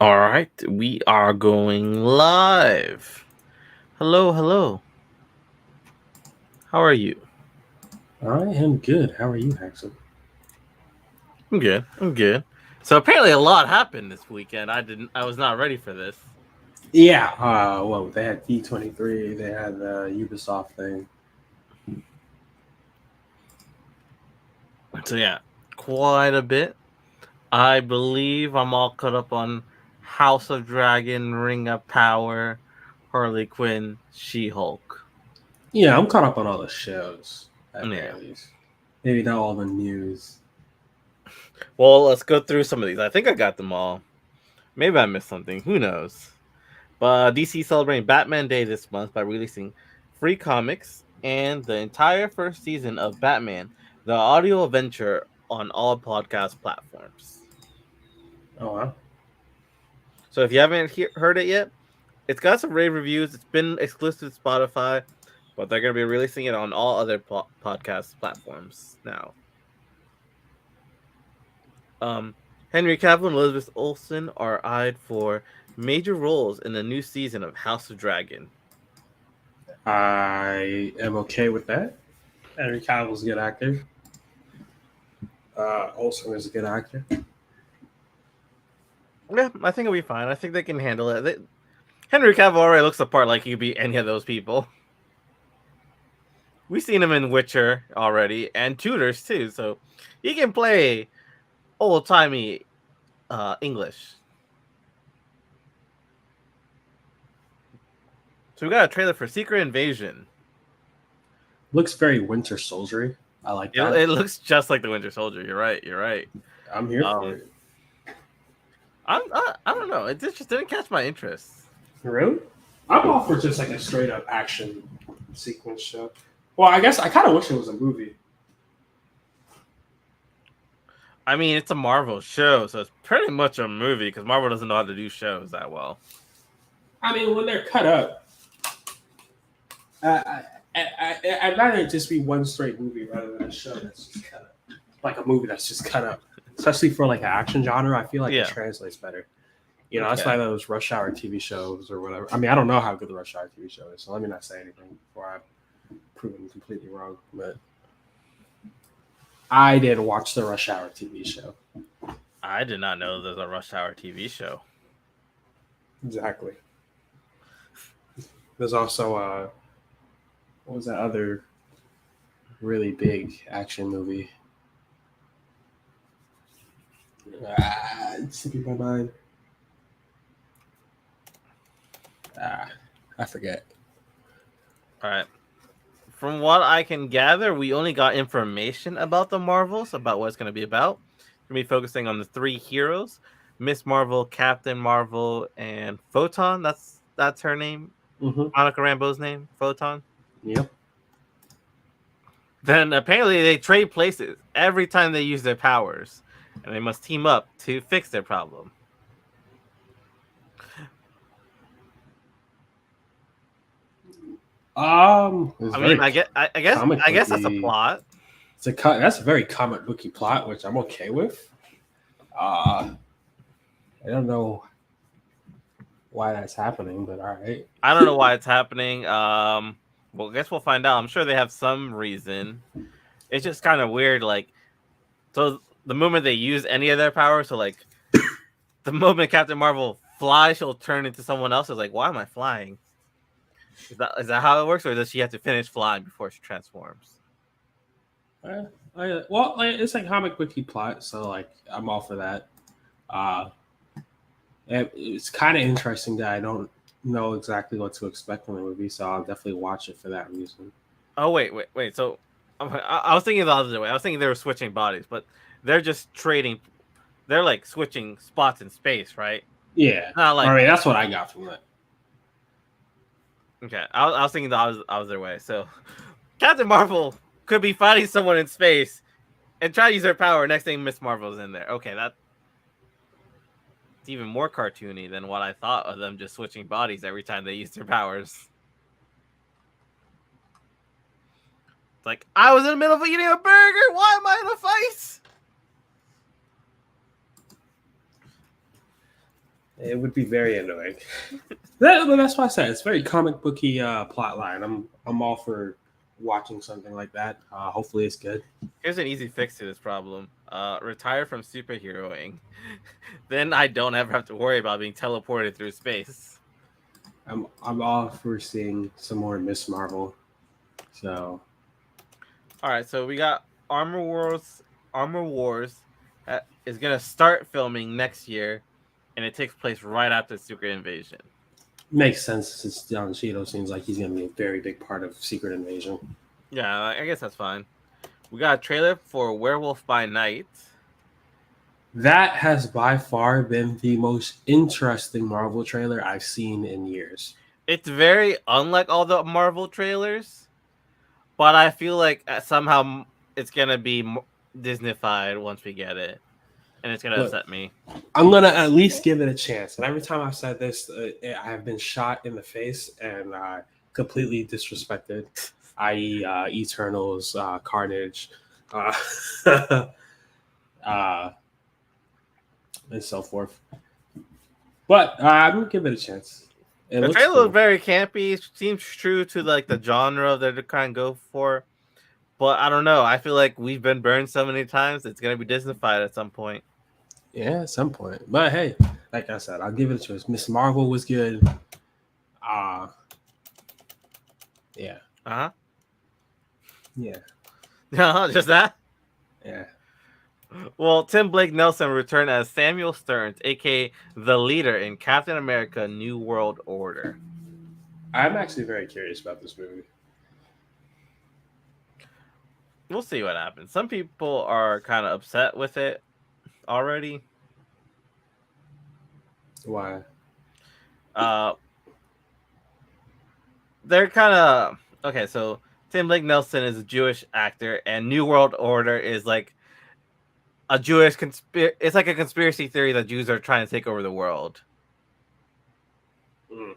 All right, we are going live. Hello, hello. How are you? I am good. How are you, Axel? I'm good. I'm good. So apparently a lot happened this weekend. I was not ready for this. Yeah. Well, they had D23. They had the Ubisoft thing. So yeah, quite a bit. I believe I'm all caught up on House of Dragon, Ring of Power, Harley Quinn, She-Hulk. Yeah, I'm caught up on all the shows at Yeah. very least. Maybe not all the news. Well, let's go through some of these. I think I got them all. Maybe I missed something. Who knows? But DC celebrating Batman Day this month by releasing free comics and the entire first season of Batman, the audio adventure on all podcast platforms. Oh wow. So if you haven't heard it yet, it's got some rave reviews. It's been exclusive to Spotify, but they're going to be releasing it on all other podcast platforms now. Um, Henry Cavill and Elizabeth Olsen are eyed for major roles in the new season of House of Dragon. I am okay with that. Henry Cavill's a good actor. Olsen is a good actor. Yeah, I think it'll be fine. I think they can handle it. Henry Cavill already looks the part like he could be any of those people. We've seen him in Witcher already and Tudors too, so he can play old timey English. So we got a trailer for Secret Invasion. Looks very Winter Soldiery. I like that. It looks just like the Winter Soldier. You're right. You're right. I'm here for Um, it. I don't know. It just didn't catch my interest. Really? I'm all for just like a straight up action sequence show. Well, I guess I kind of wish it was a movie. I mean, it's a Marvel show, so it's pretty much a movie because Marvel doesn't know how to do shows that well. I mean, when they're cut up, I'd rather it just be one straight movie rather than a show that's just cut up, like a movie that's just cut up. Especially for like an action genre, I feel like Yeah. it translates better. You know, that's Okay. why those Rush Hour TV shows or whatever. I mean, I don't know how good the Rush Hour TV show is, so let me not say anything before I'm proven completely wrong. But I did watch the Rush Hour TV show. I did not know there's a Rush Hour TV show. Exactly. There's also what was that other really big action movie? It's slipping my mind. I forget. All right. From what I can gather, we only got information about the Marvels, about what it's going to be about. We're going to be focusing on the three heroes: Miss Marvel, Captain Marvel, and Photon. That's her name. Mm-hmm. Monica Rambeau's name, Photon. Yep. Then apparently they trade places every time they use their powers, and they must team up to fix their problem. It's I mean, very comic I guess that's a booky. plot. That's a very comic booky plot, which I'm okay with. Uh, I don't know why that's happening, but all right. I don't know why it's happening. Well, I guess we'll find out. I'm sure they have some reason. It's just kind of weird. Like, so the moment they use any of their powers, so like the moment Captain Marvel flies, she'll turn into someone else. It's like, why am I flying? Is that how it works, or does she have to finish flying before she transforms? It's like comic booky plot, so like I'm all for that. Uh, it's kind of interesting that I don't know exactly what to expect from the movie, so I'll definitely watch it for that reason. Oh wait. So I was thinking the other way. I was thinking they were switching bodies, but they're just trading. They're like switching spots in space, right? Yeah, Not I like mean that's what I got from it. okay. I was thinking the other way. So Captain Marvel could be fighting someone in space and try to use her power. Next thing, Miss Marvel's in there. Okay, that's even more cartoony than what I thought of them just switching bodies every time they use their powers. It's like I was in the middle of eating a burger. Why am I in a fight? It would be very annoying. That's why I said it's very comic booky plot line. I'm all for watching something like that. Hopefully it's good. Here's an easy fix to this problem. Retire from superheroing. Then I don't ever have to worry about being teleported through space. I'm all for seeing some more Miss Marvel. So All right, so we got Armor Wars. Armor Wars is gonna start filming next year, and it takes place right after Secret Invasion. makes sense since Don Cheadle seems like he's gonna be a very big part of Secret Invasion. Yeah, I guess that's fine. We got a trailer for Werewolf by Night. That has by far been the most interesting Marvel trailer I've seen in years. It's very unlike all the Marvel trailers, but I feel like somehow it's gonna be Disneyfied once we get it, and it's gonna Look, upset me. I'm gonna at least give it a chance. And every time I've said this, I have been shot in the face and completely disrespected, i.e., Eternals, Carnage, uh, and so forth. But I'm gonna give it a chance. The trailer looks very campy. Seems true to like the genre that they kind of go for, but I don't know. I feel like we've been burned so many times. It's gonna be Disneyfied at some point. Yeah, at some point. But hey, like I said, I'll give it a chance. Miss Marvel was good. Yeah. Uh-huh. Yeah. Just that? Yeah. Well, Tim Blake Nelson returned as Samuel Stearns, aka the leader in Captain America: New World Order. I'm actually very curious about this movie. We'll see what happens. Some people are kind of upset with it already. Why? They're kind of okay. So Tim Blake Nelson is a Jewish actor, and New World Order is like a Jewish It's like a conspiracy theory that Jews are trying to take over the world. Mm.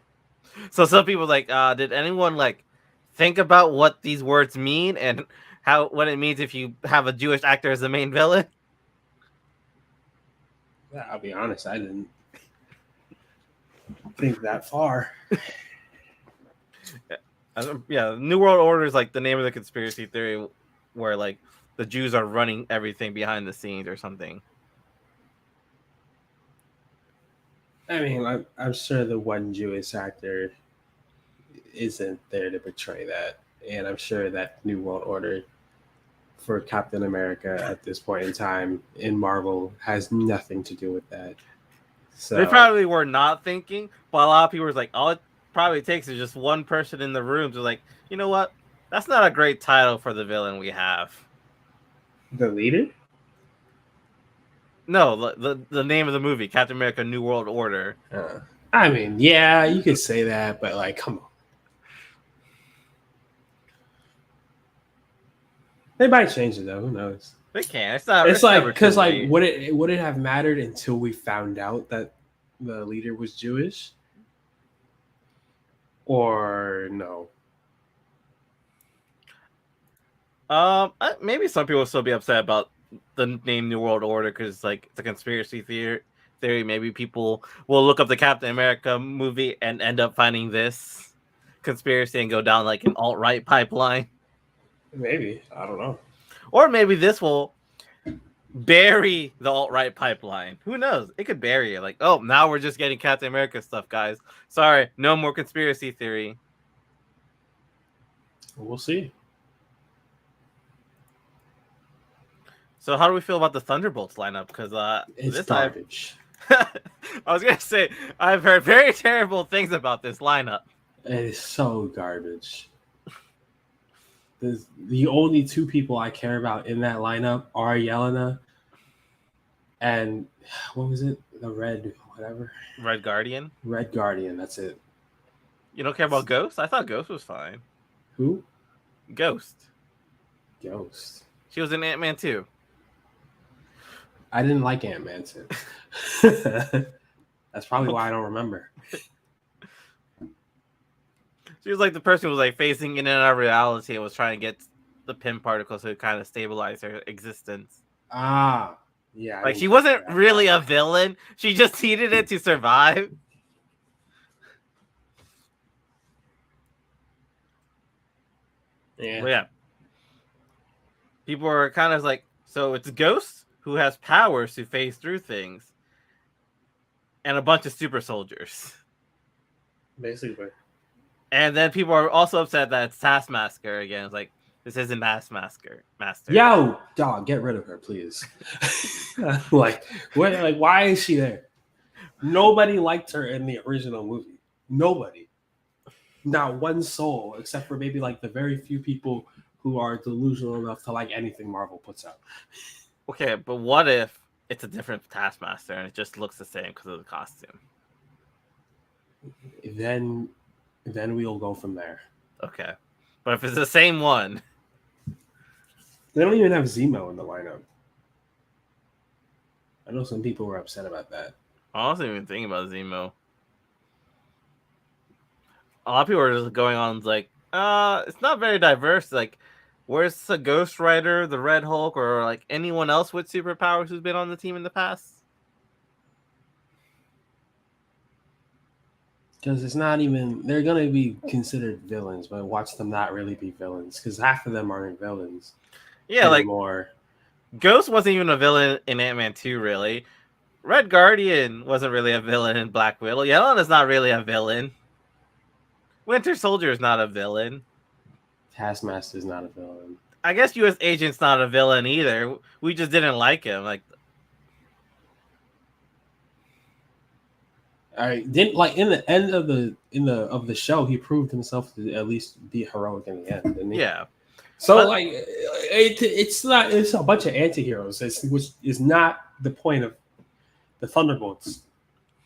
So some people like, did anyone like think about what these words mean and what it means if you have a Jewish actor as the main villain? Yeah, I'll be honest, I didn't think that far. Yeah, New World Order is like the name of the conspiracy theory where like the Jews are running everything behind the scenes or something. I mean, I'm sure the one Jewish actor isn't there to portray that. And I'm sure that New World Order for Captain America at this point in time in Marvel has nothing to do with that. So They probably were not thinking, but a lot of people were like, all it probably takes is just one person in the room to like, you know what? That's not a great title for the villain we have. the leader? No, the name of the movie, Captain America: New World Order. I mean, yeah, you could say that, but like, come on. They might change it though. Who knows? They can. It's not. It's like because never too like late. would it have mattered until we found out that the leader was Jewish, or no? Maybe some people will still be upset about the name New World Order because like it's a conspiracy theory. Maybe people will look up the Captain America movie and end up finding this conspiracy and go down like an alt-right pipeline. Maybe, I don't know. Or maybe this will bury the alt-right pipeline. Who knows? It could bury it. Like, oh, now we're just getting Captain America stuff, guys. Sorry, no more conspiracy theory. We'll see. So how do we feel about the Thunderbolts lineup? Because It's this garbage. I was gonna say I've heard very terrible things about this lineup. It is so garbage. The only two people I care about in that lineup are Yelena and what was it? The Red Guardian. Red Guardian. That's it. You don't care about Ghost? I thought Ghost was fine. Who? Ghost. Ghost. She was in Ant-Man 2. I didn't like Ant-Man 2. That's probably why I don't remember. She was like the person who was like facing in and out of reality and was trying to get the Pym particle to kind of stabilize her existence. Ah, Yeah, I Like didn't she care for wasn't that. really a villain. She just needed it to survive. Yeah. But yeah, people are kind of like, so it's Ghost who has powers to phase through things, and a bunch of super soldiers. Basically. And then people are also upset that it's Taskmaster again. It's like, this isn't Taskmaster. Yo, dog, get rid of her, please. like, why is she there? Nobody liked her in the original movie. Nobody. Not one soul, except for maybe like the very few people who are delusional enough to like anything Marvel puts out. Okay, but what if it's a different Taskmaster and it just looks the same because of the costume? Then we'll go from there. Okay, but if it's the same one, They don't even have Zemo in the lineup. I know some people were upset about that. I wasn't even thinking about Zemo. A lot of people are just going on like, it's not very diverse. Like, where's the Ghost Rider, the Red Hulk, or like anyone else with superpowers who's been on the team in the past? Because it's not even, they're going to be considered villains, but watch them not really be villains. Because half of them aren't villains Yeah, anymore. Like Ghost wasn't even a villain in Ant-Man 2, really. Red Guardian wasn't really a villain in Black Widow. Yelena's not really a villain. Winter Soldier is not a villain. Taskmaster's not a villain. I guess U.S. Agent's not a villain either. We just didn't like him. Like, All right, didn't like in the end of the show, he proved himself to at least be heroic in the end, didn't he? yeah. So But- like, it's not. It's a bunch of anti-heroes. Which is not the point of the Thunderbolts.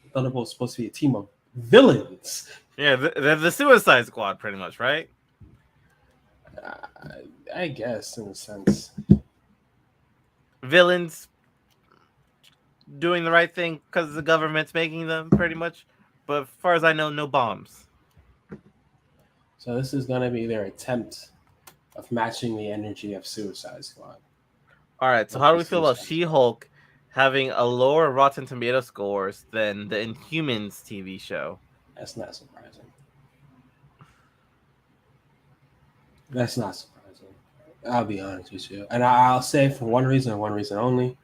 The Thunderbolts supposed to be a team of villains. Yeah, the Suicide Squad, pretty much, right? I guess in a sense. Villains doing the right thing because the government's making them, pretty much. But as far as I know, no bombs. So this is gonna be their attempt of matching the energy of Suicide Squad. All right, so how do we feel about She-Hulk having a lower Rotten Tomato scores than the Inhumans TV show? That's not surprising. That's not surprising. I'll be honest with you. And I'll say for one reason and one reason only.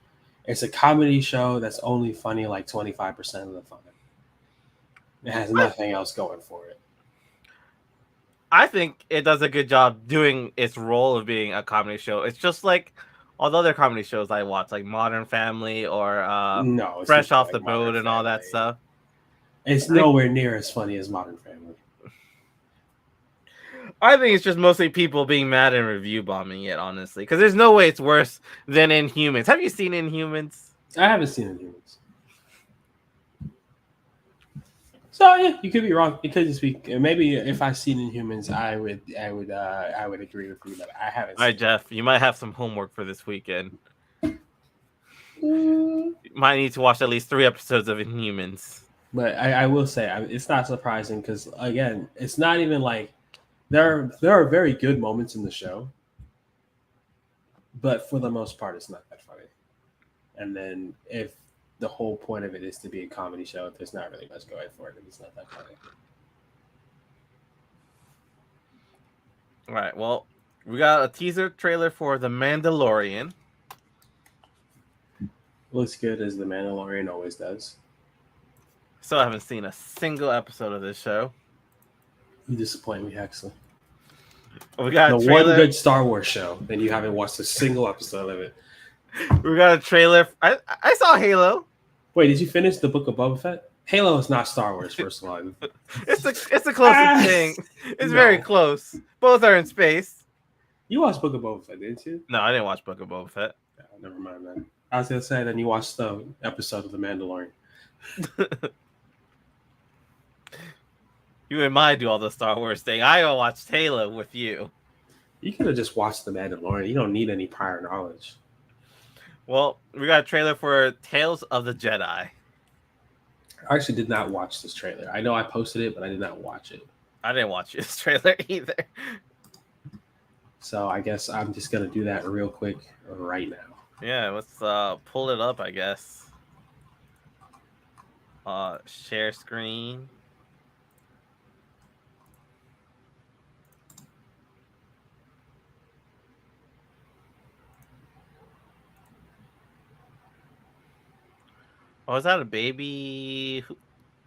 It's a comedy show that's only funny like 25% of the fun. It has nothing else going for it. I think it does a good job doing its role of being a comedy show. It's just like all the other comedy shows I watch, like Modern Family or No, it's Fresh not Off like the Modern Boat and all that Family. stuff. It's nowhere near as funny as Modern Family. I think it's just mostly people being mad and review bombing it, honestly, because there's no way it's worse than Inhumans. Have you seen Inhumans? I haven't seen Inhumans. So yeah, you could be wrong. You could just be. Maybe if I seen Inhumans, I would agree with you, but I haven't. All right, Jeff, you might have some homework for this weekend. You might need to watch at least 3 episodes of Inhumans. But I will say it's not surprising because again, it's not even like there are very good moments in the show, but for the most part, it's not that funny. And then if the whole point of it is to be a comedy show, there's not really much going for it, and it's not that funny. All right, well, we got a teaser trailer for The Mandalorian. Looks good as The Mandalorian always does. Still haven't seen a single episode of this show. You disappoint me, Hexel. We got The a trailer. one good Star Wars show, and you haven't watched a single episode of it. We got a trailer. I saw Halo. Wait, did you finish the Book of Boba Fett? Halo is not Star Wars, first of all. It's the closest thing. It's very close. Both are in space. You watched Book of Boba Fett, didn't you? No, I didn't watch Book of Boba Fett. No, never mind, man. I was gonna say, then you watched the episode of The Mandalorian. You and I do all the Star Wars thing. I watched Halo with you. You could have just watched The Mandalorian. You don't need any prior knowledge. Well, we got a trailer for Tales of the Jedi. I actually did not watch this trailer. I know I posted it, but I did not watch it. I didn't watch this trailer either. So I guess I'm just gonna do that real quick right now. Yeah, let's pull it up, I guess. Share screen. Oh, is that a baby?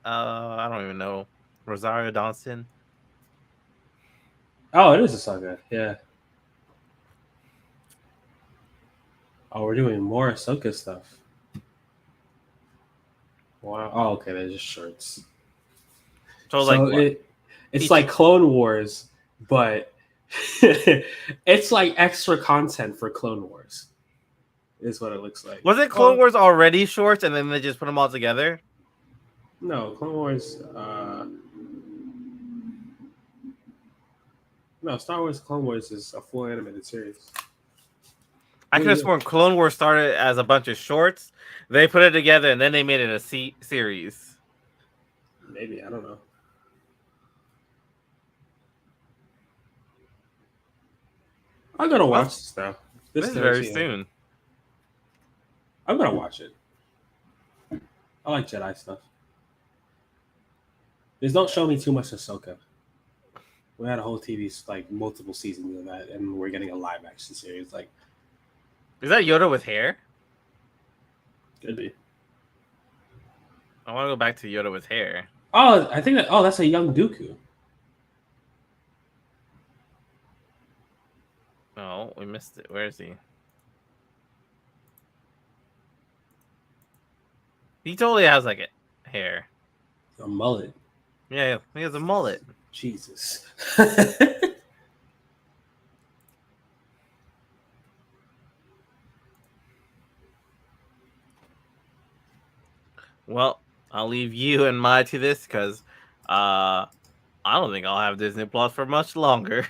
I don't even know. Rosario Dawson. Oh, it is Ahsoka. Yeah. Oh, we're doing more Ahsoka stuff. Wow. Oh, okay. They're just shorts. So like So what? it's Each like Clone Wars, but it's like extra content for Clone Wars. Is what it looks like. was it Clone Oh Wars already shorts, and then they just put them all together? no, Clone Wars. No, Star Wars Clone Wars is a full animated series. I Well, could have yeah, sworn Clone Wars started as a bunch of shorts. They put it together, and then they made it a series. maybe I don't know. I'm gonna Well, watch this now. this This is very does, yeah. soon. I'm gonna watch it. I like Jedi stuff. Just don't show me too much Ahsoka. We had a whole TV like multiple seasons of that, and we're getting a live action series. Like, Is that Yoda with hair? could be. I want to go back to Yoda with hair. Oh, I think that. Oh, that's a young Dooku. No, we missed it. Where is he? He totally has like a hair. A mullet. Yeah, he has a mullet. Jesus. Well, I'll leave you and Mai to this because I don't think I'll have Disney Plus for much longer.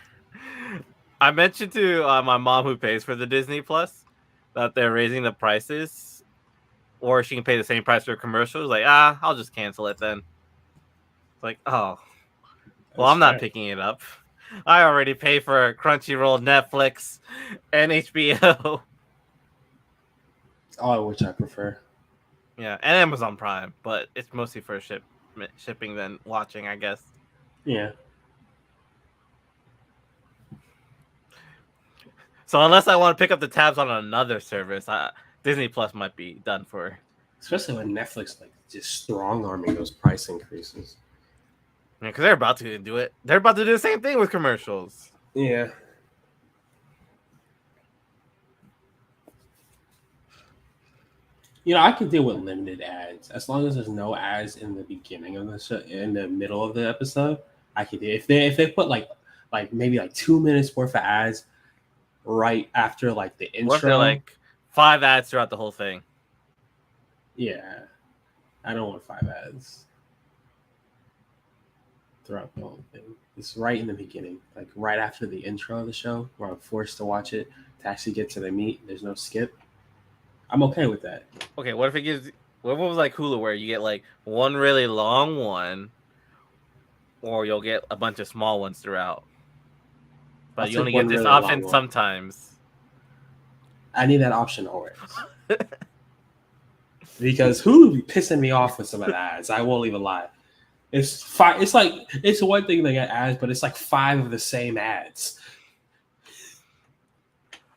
I mentioned to my mom who pays for the Disney Plus that they're raising the prices, or she can pay the same price for commercials. Like, I'll just cancel it then. It's like, oh, well, That's I'm not fair. picking it up. I already pay for Crunchyroll, Netflix, and HBO. Oh, which I prefer. Yeah, and Amazon Prime, but it's mostly for shipping than watching, I guess. Yeah. So unless I want to pick up the tabs on another service, Disney Plus might be done for. Especially when Netflix like just strong arming those price increases. Because they're about to do it. They're about to do the same thing with commercials. Yeah. You know, I could deal with limited ads as long as there's no ads in the beginning of the show, in the middle of the episode. I could do if they put like maybe like 2 minutes worth of ads right after like the What if they're intro. like 5 ads throughout the whole thing? Yeah, I don't want 5 ads throughout the whole thing. It's right in the beginning, like right after the intro of the show, where I'm forced to watch it to actually get to the meat. There's no skip. I'm okay with that. Okay, what if it gives? What was like Hulu, where you get like one really long one, or you'll get a bunch of small ones throughout, I'll but you take only get one this really long option one. sometimes. I need that option always. Because Hulu be pissing me off with some of the ads. I won't even lie. It's five. It's like it's one thing they get ads, but it's like 5 of the same ads.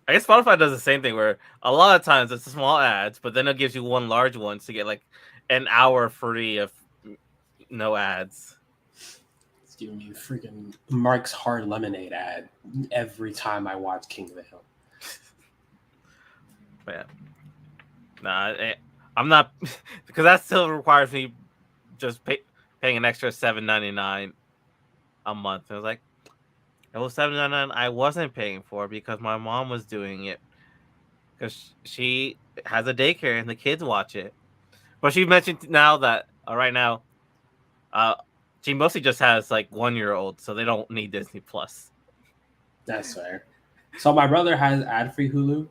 I guess Spotify does the same thing, where a lot of times it's small ads, but then it gives you one large one to get like an hour free of no ads. It's giving me freaking Mark's Hard Lemonade ad every time I watch King of the Hill. But yeah, nah, I'm not because that still requires me just paying an extra $7.99 a month. I was like, it was $7.99 I wasn't paying for because my mom was doing it because she has a daycare and the kids watch it. But she mentioned now that right now, uh, she mostly just has like 1-year-old, so they don't need Disney Plus. That's fair. So my brother has ad-free Hulu,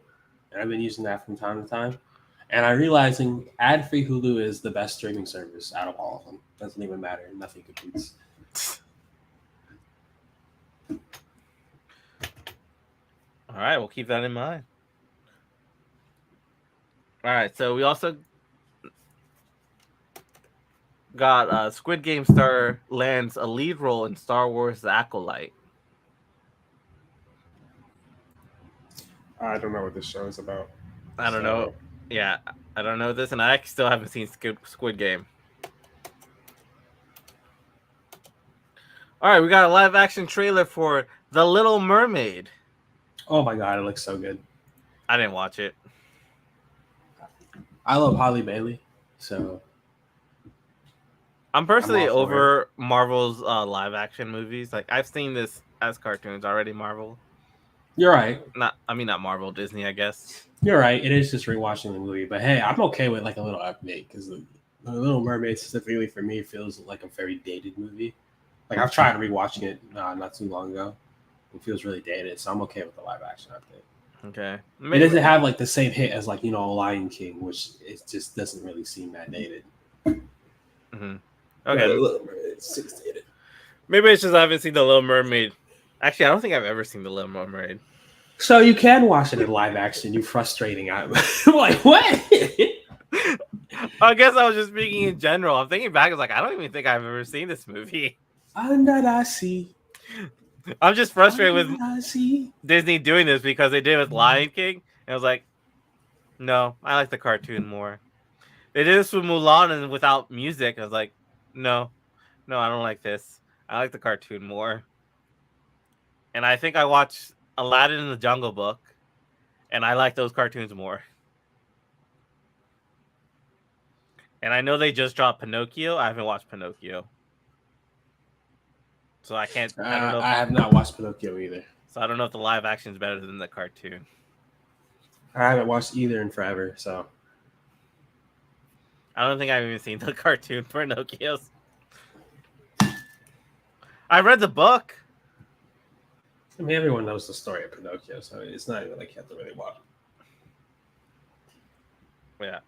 and I've been using that from time to time. And I'm realizing ad-free Hulu is the best streaming service out of all of them. Doesn't even matter. Nothing competes. All right, we'll keep that in mind. All right, so we also got Squid Game star lands a lead role in Star Wars: The Acolyte. I don't know what this show is about. I don't know. So Yeah, I don't know this, and I still haven't seen Squid Game. All right, we got a live action trailer for The Little Mermaid. oh my god, it looks so good. I didn't watch it. I love Holly Bailey, so I'm personally I'm all for over Marvel's live action movies. Like I've seen this as cartoons already. Marvel, you're right. not Marvel, Disney, I guess. You're right. It is just rewatching the movie, but hey, I'm okay with like a little update because the Little Mermaid specifically for me feels like a very dated movie. Like I've tried rewatching it not too long ago. It feels really dated, so I'm okay with the live action update. Okay, It doesn't have like the same hit as like Lion King, which it just doesn't really seem that dated. Mm-hmm. Okay, Little Mermaid, it's dated. maybe it's just I haven't seen The Little Mermaid. Actually, I don't think I've ever seen The Little Mermaid. So you can watch it in live action. You frustrating. I'm like, what? I guess I was just speaking in general. I'm thinking back. I was like, I don't even think I've ever seen this movie. Under the sea. I'm just frustrated with Under the sea. Disney doing this because they did it with Lion King. And I was like, no, I like the cartoon more. They did this with Mulan and without music. I was like, no, I don't like this. I like the cartoon more. And I think I watched Aladdin and the Jungle Book, and I like those cartoons more. And I know they just dropped Pinocchio. I haven't watched Pinocchio, so I can't. I don't know. I have not watched Pinocchio either. So I don't know if the live action is better than the cartoon. I haven't watched either in forever, so I don't think I've even seen the cartoon for Pinocchio's. I read the book. I mean, everyone knows the story of Pinocchio, so it's not even like you have to really watch. Yeah,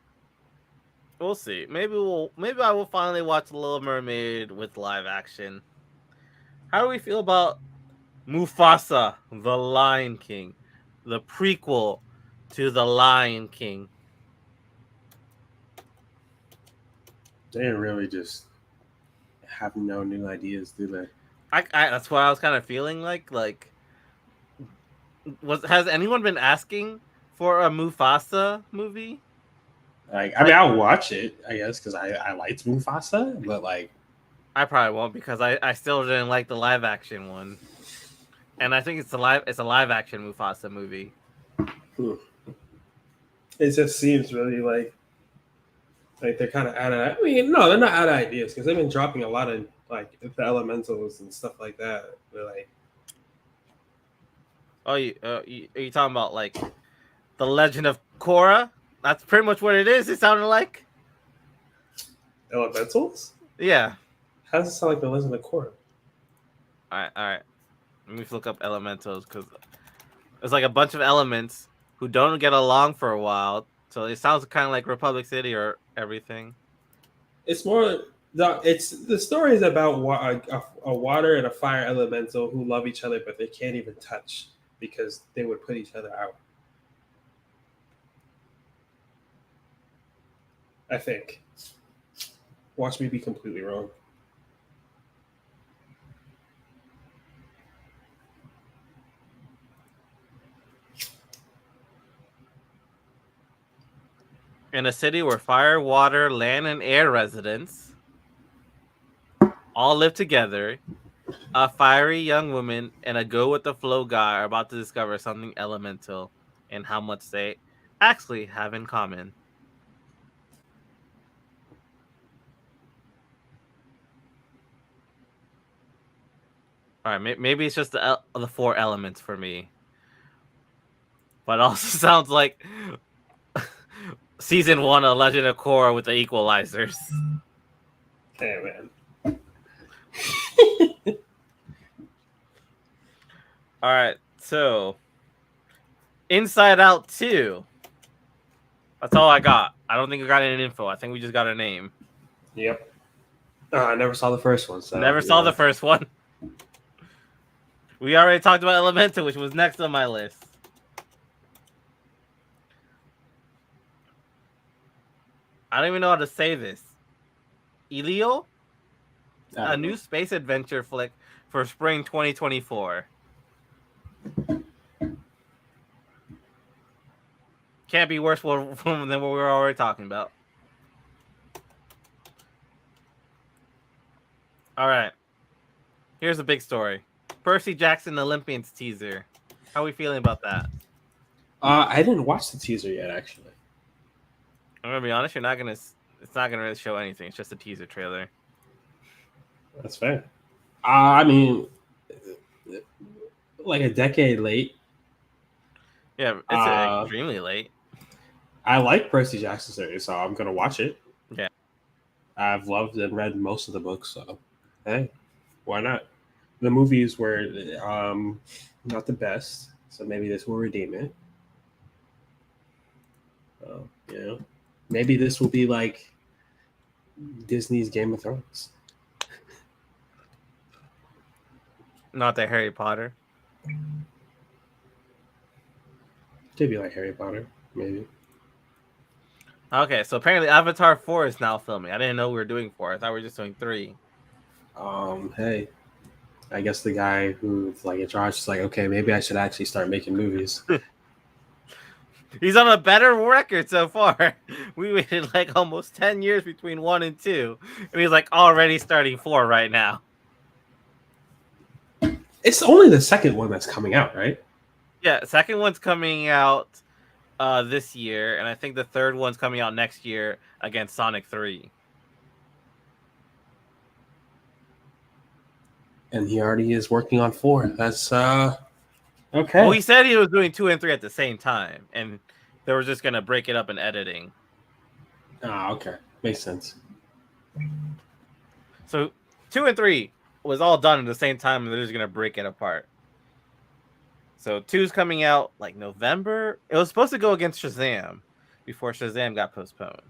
we'll see. Maybe I will finally watch The Little Mermaid with live action. How do we feel about Mufasa, The Lion King, the prequel to The Lion King? They really just have no new ideas, do they? That's what I was kind of feeling like. Has anyone been asking for a Mufasa movie? Like, I mean, I'll watch it, I guess, because I liked Mufasa, but like, I probably won't because I still didn't like the live action one, and I think it's a live action Mufasa movie. it just seems really like they're kind of out of. I mean, no, they're not out of ideas because they've been dropping a lot of like the elementals and stuff like that. They're like, Oh, are you talking about like the Legend of Korra? That's pretty much what it is. It sounded like. elementals? Yeah. How does it sound like the Legend of Korra? All right. Let me look up elementals because it's like a bunch of elements who don't get along for a while. So it sounds kind of like Republic City or everything. It's more the story is about a water and a fire elemental who love each other, but they can't even touch because they would put each other out. I think. Watch me be completely wrong. In a city where fire, water, land, and air residents all live together, a fiery young woman and a go-with-the-flow guy are about to discover something elemental and how much they actually have in common. All right, maybe it's just the four elements for me, but it also sounds like season 1 of Legend of Korra with the Equalizers. Hey man. All right, so Inside Out 2. That's all I got. I don't think we got any info. I think we just got a name. Yep. I never saw the first one. So Never saw the first one. We already talked about Elemental, which was next on my list. I don't even know how to say this. Elio, I a don't new know. space adventure flick for spring 2024. Can't be worse than what we were already talking about. All right. Here's a big story. Percy Jackson Olympians teaser. How are we feeling about that? I didn't watch the teaser yet, actually. I'm gonna be honest. It's not gonna really show anything. It's just a teaser trailer. That's fair. I mean, like a decade late. Yeah, it's Uh, extremely late. I like Percy Jackson series, so I'm gonna watch it. Yeah. I've loved and read most of the books, so hey, why not? The movies were not the best, so maybe this will redeem it. You know, maybe this will be like Disney's Game of Thrones. Not the Harry Potter. Could be like Harry Potter, maybe. Okay, so apparently Avatar 4 is now filming. I didn't know we were doing 4. I thought we were just doing 3. Hey, I guess the guy who's like in charge is like, okay, maybe I should actually start making movies. He's on a better record so far. We waited like almost 10 years between 1 and 2. And he's like already starting 4 right now. It's only the second one that's coming out, right? Yeah, second one's coming out this year, and I think the third one's coming out next year against Sonic 3. And he already is working on 4. That's okay. Well, he said he was doing 2 and 3 at the same time, and they were just gonna break it up in editing. Okay, makes sense. So 2 and 3 was all done at the same time, and they're just gonna break it apart. So 2's coming out like November. It was supposed to go against Shazam before Shazam got postponed.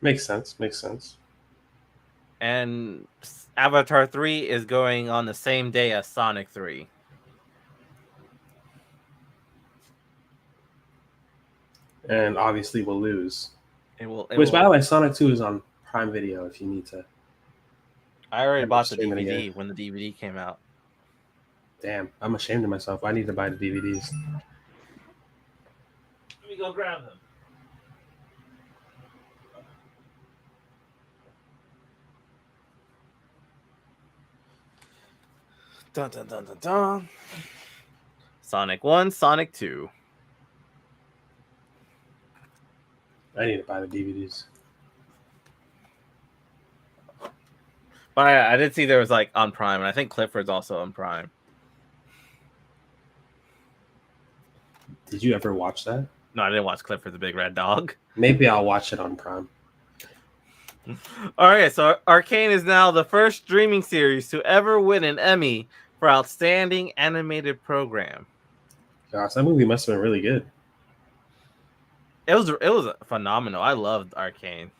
Makes sense. And Avatar 3 is going on the same day as Sonic 3. And obviously we'll lose. Which, by the way, Sonic 2 is on Prime Video if you need to. I already bought the streaming DVD again. when the DVD came out. Damn, I'm ashamed of myself. I need to buy the DVDs. Let me go grab them. Dun, dun, dun, dun, dun. Sonic 1, Sonic 2. I need to buy the DVDs. But I did see there was like on Prime, and I think Clifford's also on Prime. Did you ever watch that? No, I didn't watch Clifford the Big Red Dog. Maybe I'll watch it on Prime. All right, so Arcane is now the first streaming series to ever win an Emmy for Outstanding Animated Program. Gosh, that movie must have been really good. It was phenomenal. I loved Arcane.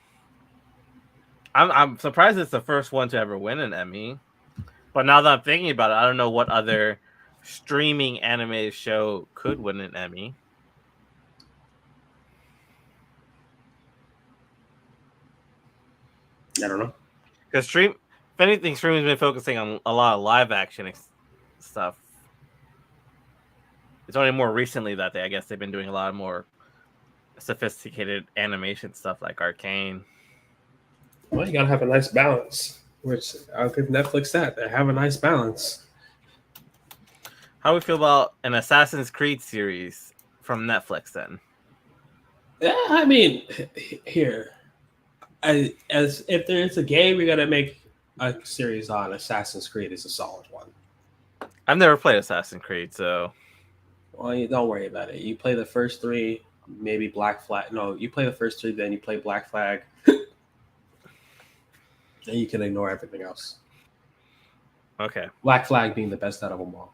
I'm surprised it's the first one to ever win an Emmy. But now that I'm thinking about it, I don't know what other streaming animated show could win an Emmy. I don't know. Because if anything, streaming's been focusing on a lot of live action stuff. It's only more recently that I guess they've been doing a lot of more sophisticated animation stuff like Arcane. Well, you gotta have a nice balance. Which I'll give Netflix that. They have a nice balance. How do we feel about an Assassin's Creed series from Netflix then? Yeah, I mean, here, as if there's a game we gotta make a series on, Assassin's Creed is a solid one. I've never played Assassin's Creed, so. Well, you don't worry about it. You play the first 3, maybe Black Flag. No, you play the first 3, then you play Black Flag. Then you can ignore everything else. Okay. Black Flag being the best out of them all.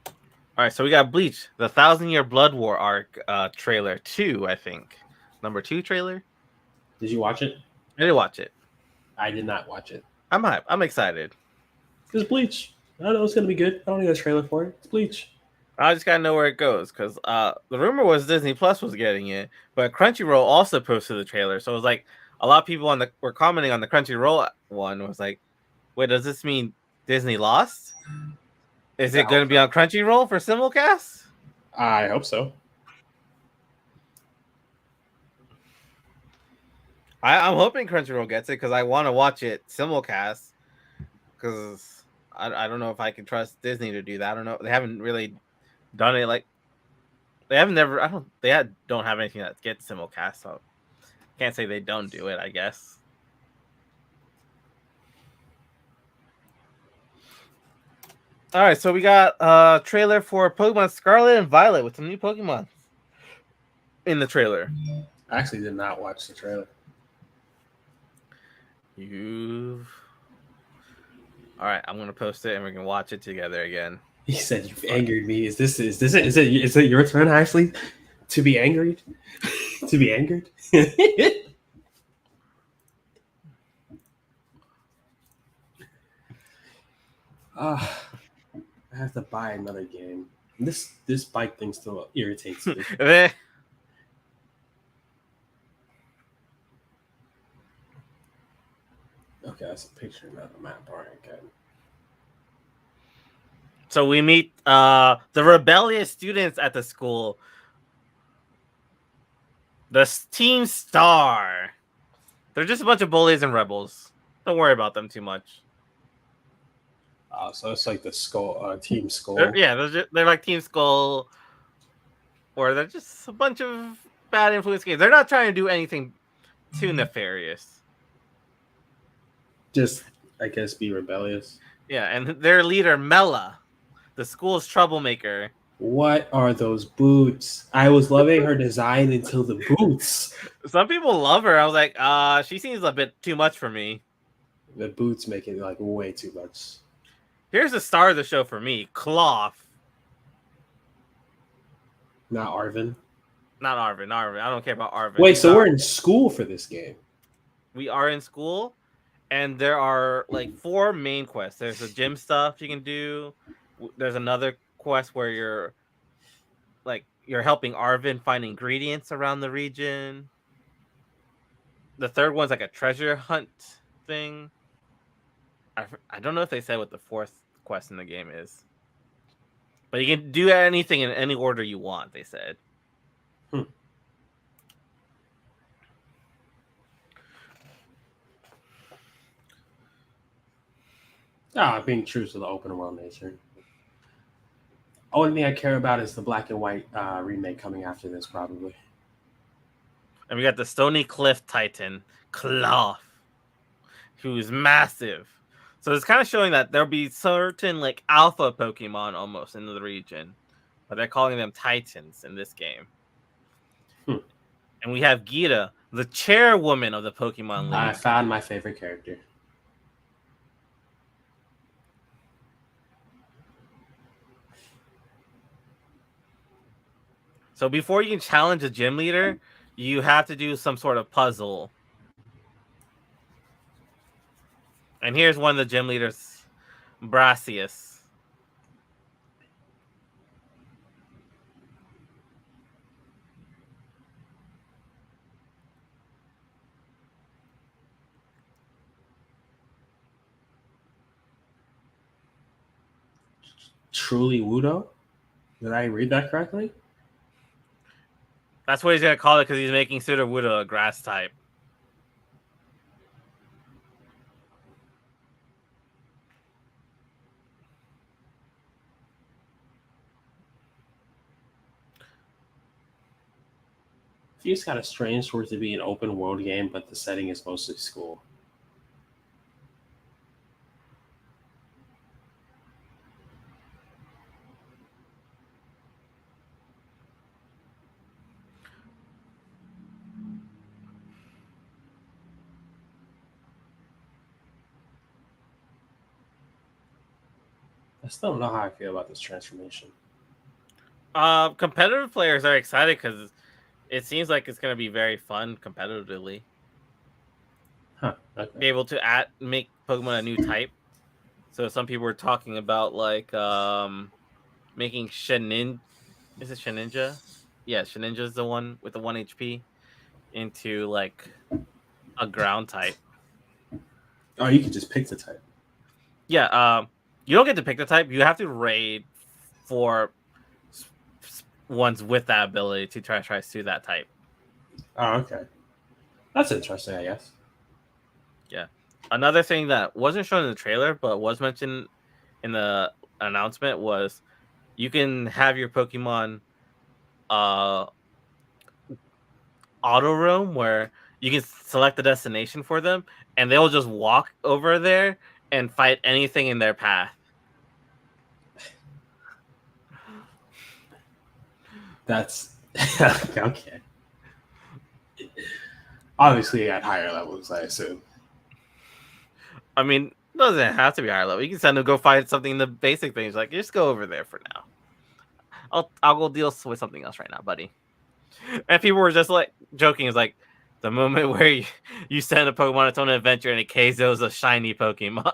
All right, so we got Bleach, the 1,000-Year Blood War arc trailer 2, I think. Number 2 trailer? Did you watch it? I did watch it. I did not watch it. I'm hyped. I'm excited. It's Bleach. I don't know it's going to be good. I don't need a trailer for it. It's Bleach. I just gotta know where it goes because the rumor was Disney Plus was getting it, but Crunchyroll also posted the trailer. So it was like a lot of people were commenting on the Crunchyroll one was like, wait, does this mean Disney lost? Is it I going hope to be on Crunchyroll for simulcast? I hope so. I'm hoping Crunchyroll gets it because I want to watch it simulcast. Because I don't know if I can trust Disney to do that. I don't know. They haven't really done it like they haven't never. I don't. Don't have anything that gets simulcast. So can't say they don't do it. I guess. All right, so we got a trailer for Pokemon Scarlet and Violet with some new Pokemon in the trailer. I actually did not watch the trailer. All right, I'm gonna post it and we can watch it together again. He said, "You've angered me. Is it your turn, Ashley, to be angered? To be angered?" I have to buy another game. This bike thing still irritates me. Okay, that's a picture, not a map. All right, good. So we meet the rebellious students at the school. The Team Star. They're just a bunch of bullies and rebels. Don't worry about them too much. So it's like the skull, Team Skull. They're like Team Skull, or they're just a bunch of bad influence games. They're not trying to do anything too nefarious. Just, I guess, be rebellious. Yeah, and their leader, Mela, the school's troublemaker. What are those boots? I was loving her design until the boots. Some people love her. I was like, she seems a bit too much for me. The boots make it like way too much. Here's the star of the show for me, Cloth. Not Arvin. Not Arvin. I don't care about Arvin. Wait, so we're in school for this game? We are in school, and there are like 4 main quests. There's the gym stuff you can do. There's another quest where you're helping Arvin find ingredients around the region. The third one's like a treasure hunt thing. I don't know if they said what the 4th quest in the game is. But you can do anything in any order you want, they said. Being true to the open world nature. Only thing I care about is the black and white remake coming after this, probably. And we got the Stony Cliff Titan, Cloth, who's massive. So it's kind of showing that there'll be certain like alpha Pokemon almost in the region, but they're calling them Titans in this game. And we have Gita, the chairwoman of the Pokemon League. I found my favorite character. So before you can challenge a gym leader, you have to do some sort of puzzle. And here's one of the gym leaders, Brassius. Truly Wudo? Did I read that correctly? That's what he's going to call it because he's making Sudowoodo a grass type. Fuse got a strange for it to be an open world game, but the setting is mostly school. I still don't know how I feel about this transformation. Competitive players are excited because it seems like it's going to be very fun competitively. Okay. Be able to make Pokemon a new type. So some people were talking about like making Shenin. Is it Sheninja? Yeah, Sheninja's the one with the 1 HP into like a ground type. Oh, you can just pick the type. Yeah, you don't get to pick the type. You have to raid for ones with that ability to try to sue that type. Oh, okay. That's interesting, I guess. Yeah. Another thing that wasn't shown in the trailer but was mentioned in the announcement was you can have your Pokemon auto roam where you can select the destination for them and they'll just walk over there and fight anything in their path. That's okay. Obviously, at higher levels, I assume. I mean, it doesn't have to be higher level. You can send them to go fight something in the basic things. Like, just go over there for now. I'll go deal with something else right now, buddy. And people were just like joking. Is like the moment where you send a Pokemon on its own adventure and it KZO's a shiny Pokemon.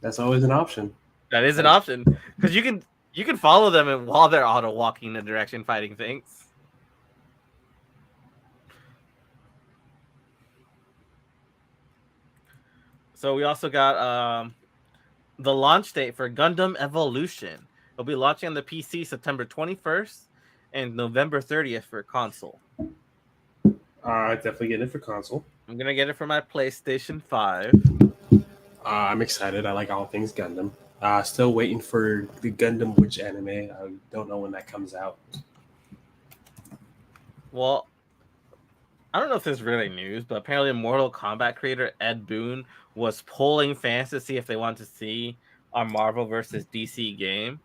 That's always an option. That is an option because you can follow them and while they're auto walking in the direction fighting things. So we also got the launch date for Gundam Evolution. It'll be launching on the PC September 21st and November 30th for console. Definitely get it for console. I'm gonna get it for my PlayStation 5. I'm excited. I like all things Gundam. Still waiting for the Gundam Witch anime. I don't know when that comes out. Well, I don't know if this is really news, but apparently Mortal Kombat creator Ed Boon was polling fans to see if they want to see our Marvel versus DC game.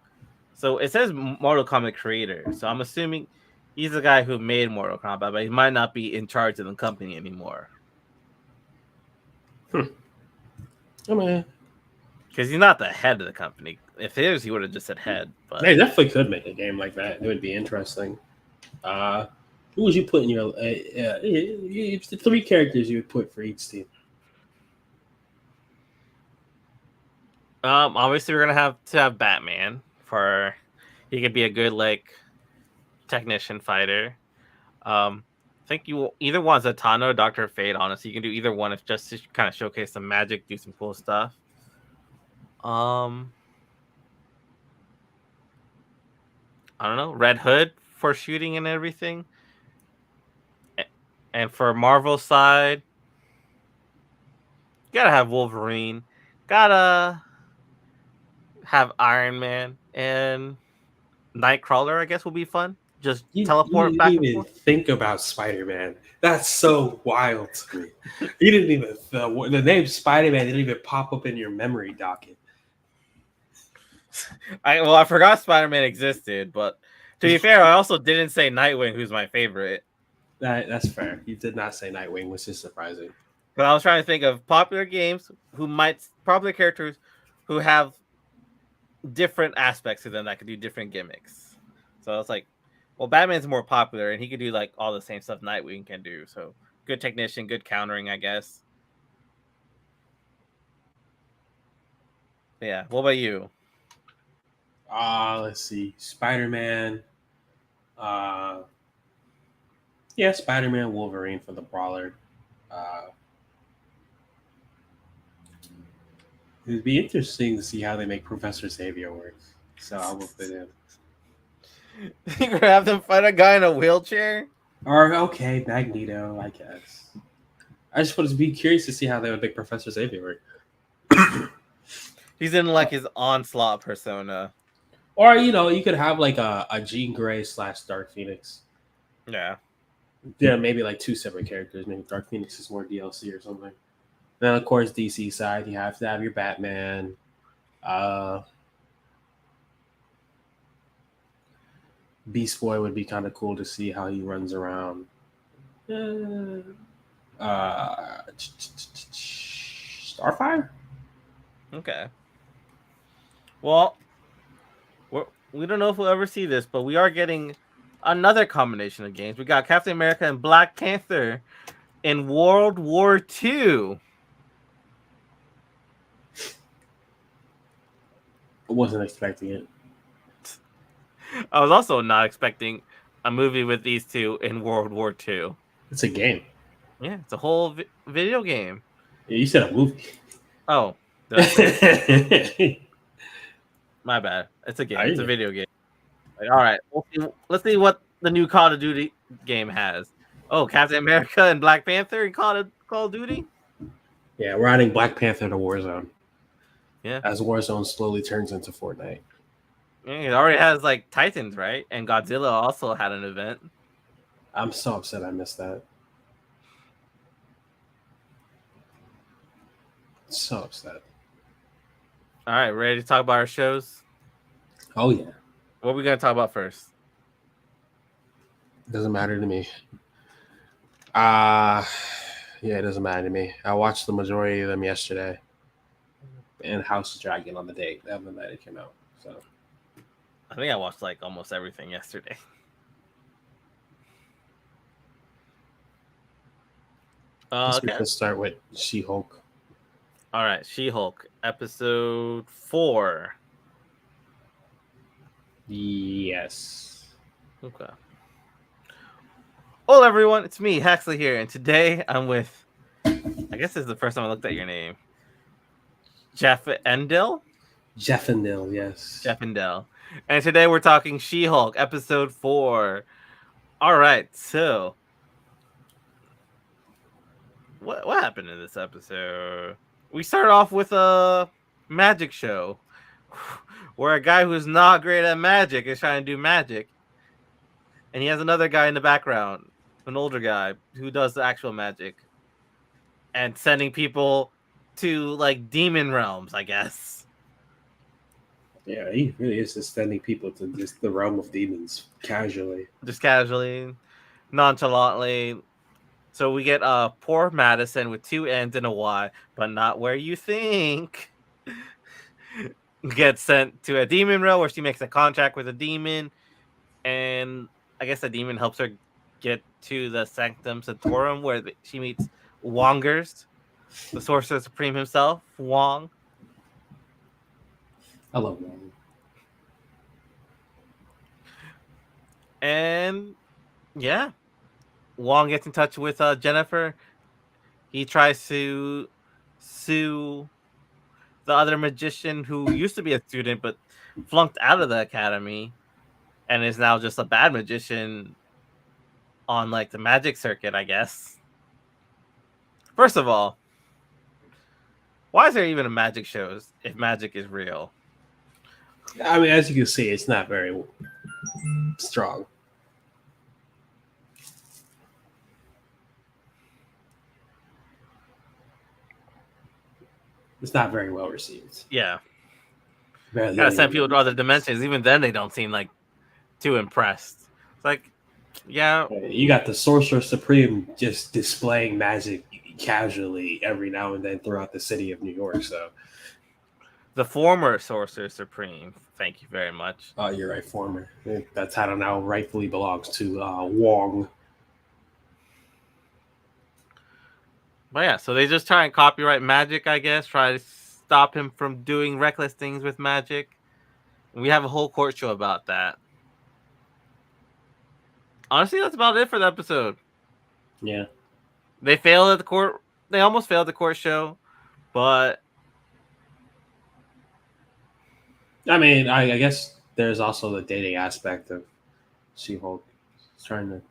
So it says Mortal Kombat creator. So I'm assuming he's the guy who made Mortal Kombat, but he might not be in charge of the company anymore. I mean, because he's not the head of the company. If he is, he would have just said head. But they definitely could make a game like that. It would be interesting. Who would you put in your the 3 characters you would put for each team? Obviously we're gonna have to have Batman for he could be a good like technician fighter. I think you either want Zatanna or Dr. Fate, honestly. You can do either one if just to kind of showcase some magic, do some cool stuff. I don't know, Red Hood for shooting and everything. And for Marvel side, gotta have Wolverine, gotta have Iron Man, and Nightcrawler, I guess, will be fun. Just teleport back and even forth. Think about Spider-Man. That's so wild to me. You didn't even the name Spider-Man didn't even pop up in your memory docket. I forgot Spider-Man existed, but to be fair, I also didn't say Nightwing, who's my favorite. That's fair. You did not say Nightwing, which is surprising. But I was trying to think of popular games popular characters who have different aspects to them that could do different gimmicks. So I was like, well, Batman's more popular and he could do like all the same stuff Nightwing can do. So good technician, good countering, I guess. Yeah. What about you? Let's see. Spider-Man. Yeah, Spider-Man, Wolverine for the brawler. It'd be interesting to see how they make Professor Xavier work. So I will put him. You gonna have them fight a guy in a wheelchair? Or okay, Magneto, I guess. I just want to be curious to see how they would make Professor Xavier work. He's in like his onslaught persona. Or you could have like a Jean Grey / Dark Phoenix. Yeah. Yeah, maybe like 2 separate characters. Maybe Dark Phoenix is more DLC or something. Then of course DC side, you have to have your Batman. Beast Boy would be kind of cool to see how he runs around. Starfire? Okay. Well, we don't know if we'll ever see this, but we are getting another combination of games. We got Captain America and Black Panther in World War II. I wasn't expecting it. I was also not expecting a movie with these two in World War II. It's a game. Yeah, it's a whole video game. You said a movie. Oh, did I say? My bad. It's a game. It's a video game. Like, all right, let's see what the new Call of Duty game has. Oh, Captain America and Black Panther in Call of Duty. Yeah, we're adding Black Panther to Warzone. Yeah, as Warzone slowly turns into Fortnite. Yeah, it already has like Titans, right? And Godzilla also had an event. I'm so upset I missed that. So upset. All right, ready to talk about our shows? Oh yeah. What are we gonna talk about first? Doesn't matter to me. Yeah, it doesn't matter to me. I watched the majority of them yesterday. And House of Dragon on the night it came out. So I think I watched like almost everything yesterday. we can start with She-Hulk. All right, She-Hulk, episode 4. Yes. Okay. Hello, everyone. It's me, Haxley here, and today I'm with. I guess this is the first time I looked at your name. Jeff Endell? Jeffendell, yes. Jeffendell. And today we're talking She-Hulk, episode 4. All right, so what happened in this episode? We start off with a magic show where a guy who's not great at magic is trying to do magic. And he has another guy in the background, an older guy who does the actual magic and sending people to like demon realms, I guess. Yeah, he really is just sending people to just the realm of demons casually. Just casually, nonchalantly. So we get poor Madison with 2 N's and a Y, but not where you think. Gets sent to a demon realm where she makes a contract with a demon, and I guess the demon helps her get to the Sanctum Sanctorum where she meets Wongers, the Sorcerer Supreme himself, Wong. I love Wong. And yeah, Wong gets in touch with Jennifer. He tries to sue the other magician who used to be a student but flunked out of the academy and is now just a bad magician on like the magic circuit, I guess. First of all, why is there even a magic show if magic is real? I mean, as you can see, it's not very strong. It's not very well received. Yeah. Barely Gotta send people to other dimensions. Even then, they don't seem like too impressed. It's like, yeah. You got the Sorcerer Supreme just displaying magic casually every now and then throughout the city of New York. So the former Sorcerer Supreme. Thank you very much. Oh, you're right, former. That title now rightfully belongs to Wong. But yeah, so they just try and copyright magic, I guess. Try to stop him from doing reckless things with magic. And we have a whole court show about that. Honestly, that's about it for the episode. Yeah. They failed at the court. They almost failed the court show, but I mean, I guess there's also the dating aspect of She-Hulk. He's trying to.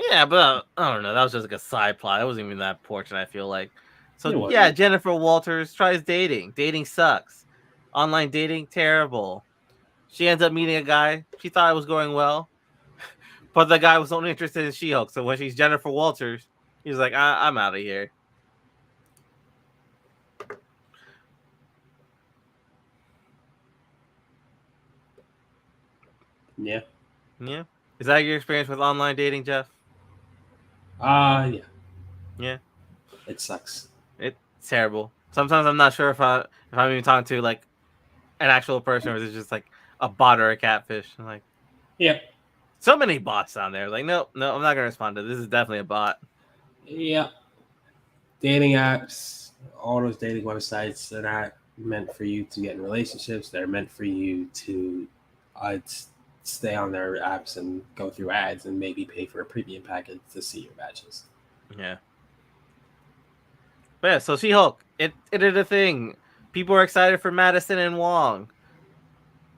Yeah, but I don't know. That was just like a side plot. It wasn't even that important, I feel like. So yeah, wasn't. Jennifer Walters tries dating. Dating sucks. Online dating, terrible. She ends up meeting a guy. She thought it was going well, but the guy was only interested in She-Hulk. So when she's Jennifer Walters, he's like, I'm out of here. Yeah. Yeah. Is that your experience with online dating, Jeff? Yeah. Yeah. It sucks. It's terrible. Sometimes I'm not sure if I'm even talking to like an actual person or is it just like a bot or a catfish. I'm like, yeah. So many bots on there. Like, no, I'm not gonna respond to this. Is definitely a bot. Yeah. Dating apps, all those dating websites, they're not meant for you to get in relationships. They're meant for you to stay on their apps and go through ads and maybe pay for a premium package to see your matches. Yeah. But yeah, so She-Hulk, it did a thing. People are excited for Madison and Wong.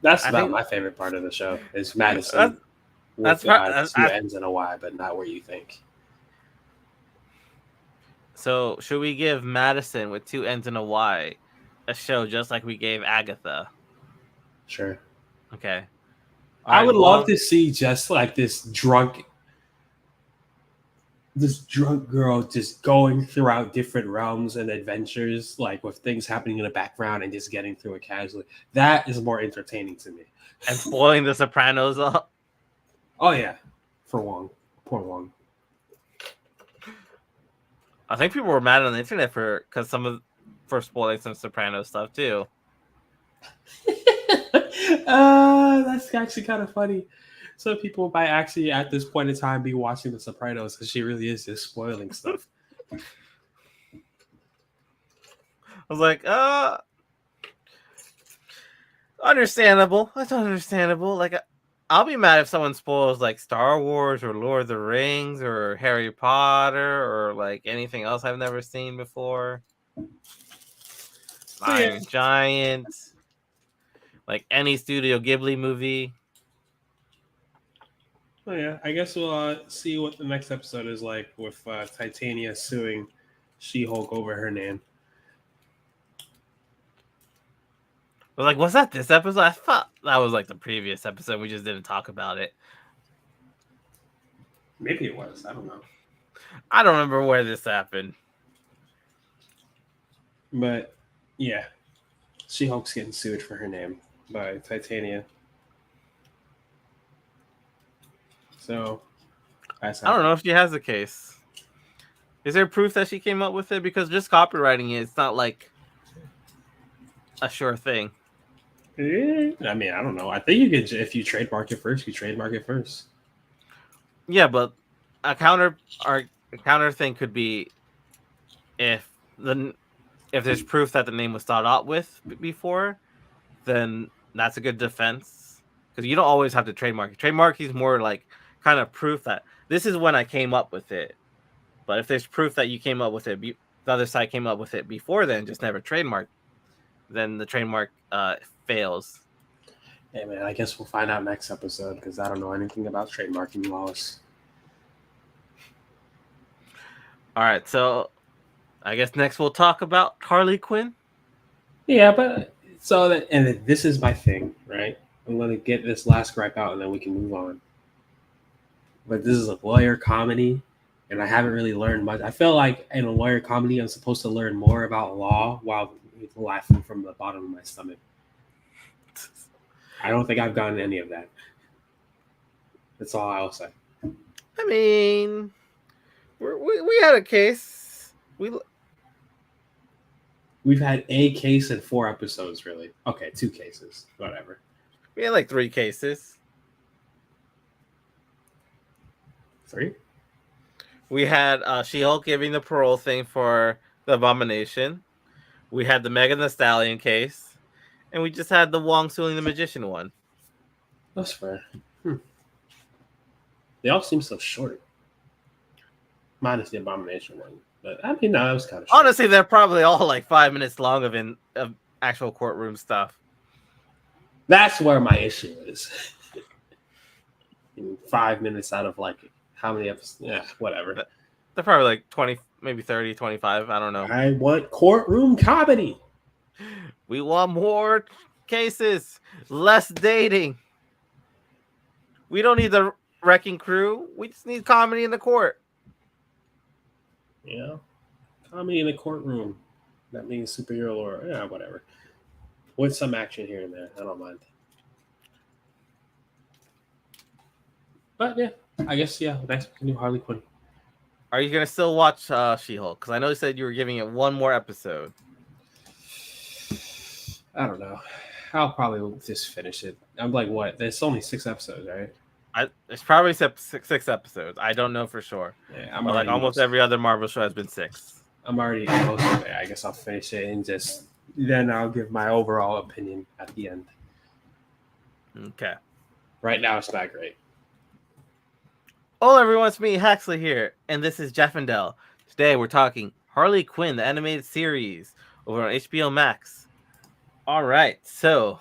That's about my favorite part of the show is Madison with two N's and a Y, but not where you think. So should we give Madison with 2 N's and a Y a show just like we gave Agatha? Sure. Okay. I would love to see just like this drunk girl just going throughout different realms and adventures, like with things happening in the background and just getting through it casually. That is more entertaining to me. And spoiling The Sopranos up. Oh yeah, for Wong. Poor Wong. I think people were mad on the internet for spoiling some Sopranos stuff too. That's actually kind of funny. Some people might actually at this point in time be watching The Sopranos because she really is just spoiling stuff. I was like, understandable. That's understandable. Like, I'll be mad if someone spoils like Star Wars or Lord of the Rings or Harry Potter or like anything else I've never seen before. Iron Giant, like any Studio Ghibli movie. Oh yeah, I guess we'll see what the next episode is like with Titania suing She-Hulk over her name. But like, was that this episode? I thought that was like the previous episode. We just didn't talk about it. Maybe it was. I don't know. I don't remember where this happened. But yeah, She-Hulk's getting sued for her name by Titania. So I don't know if she has a case. Is there proof that she came up with it? Because just copywriting it, it's not like a sure thing. I mean, I don't know. I think you could, if you trademark it first, you trademark it first. Yeah, but a counter thing could be if there's proof that the name was thought out with before, then that's a good defense. Because you don't always have to trademark it. Trademarking is more like kind of proof that this is when I came up with it. But if there's proof that you came up with it, the other side came up with it before then, just never trademarked, then the trademark fails. Hey man, I guess we'll find out next episode because I don't know anything about trademarking laws. All right, so I guess next we'll talk about Harley Quinn. Yeah, but this is my thing, right? I'm gonna get this last gripe out and then we can move on. But this is a lawyer comedy, and I haven't really learned much. I feel like in a lawyer comedy, I'm supposed to learn more about law while laughing from the bottom of my stomach. I don't think I've gotten any of that. That's all I'll say. I mean, we had a case. We've had a case in 4 episodes, really. Okay, 2 cases. Whatever. We had like 3 cases. 3? We had She-Hulk giving the parole thing for the Abomination. We had the Megan Thee Stallion case. And we just had the Wong suing the Magician one. That's fair. They all seem so short. Minus the Abomination one. But I mean, no, that was kind of short. Honestly, they're probably all like 5 minutes long of actual courtroom stuff. That's where my issue is. 5 minutes out of like how many episodes? Yeah, whatever. They're probably like 20, maybe 30, 25. I don't know. I want courtroom comedy. We want more cases, less dating. We don't need the wrecking crew. We just need comedy in the court. Yeah. Comedy in the courtroom. That means superhero lore. Yeah, whatever. With some action here and there. I don't mind. But yeah, I guess, next we can do Harley Quinn. Are you going to still watch She-Hulk? Because I know you said you were giving it one more episode. I don't know. I'll probably just finish it. I'm like, what? There's only 6 episodes, right? It's probably 6 episodes. I don't know for sure. Yeah, like almost every other Marvel show has been 6. I'm already most of it. I guess I'll finish it and just then I'll give my overall opinion at the end. Okay. Right now, it's not great. Hello, everyone. It's me, Haxley here, and this is Jeff and Dell. Today, we're talking Harley Quinn, the animated series over on HBO Max. All right, so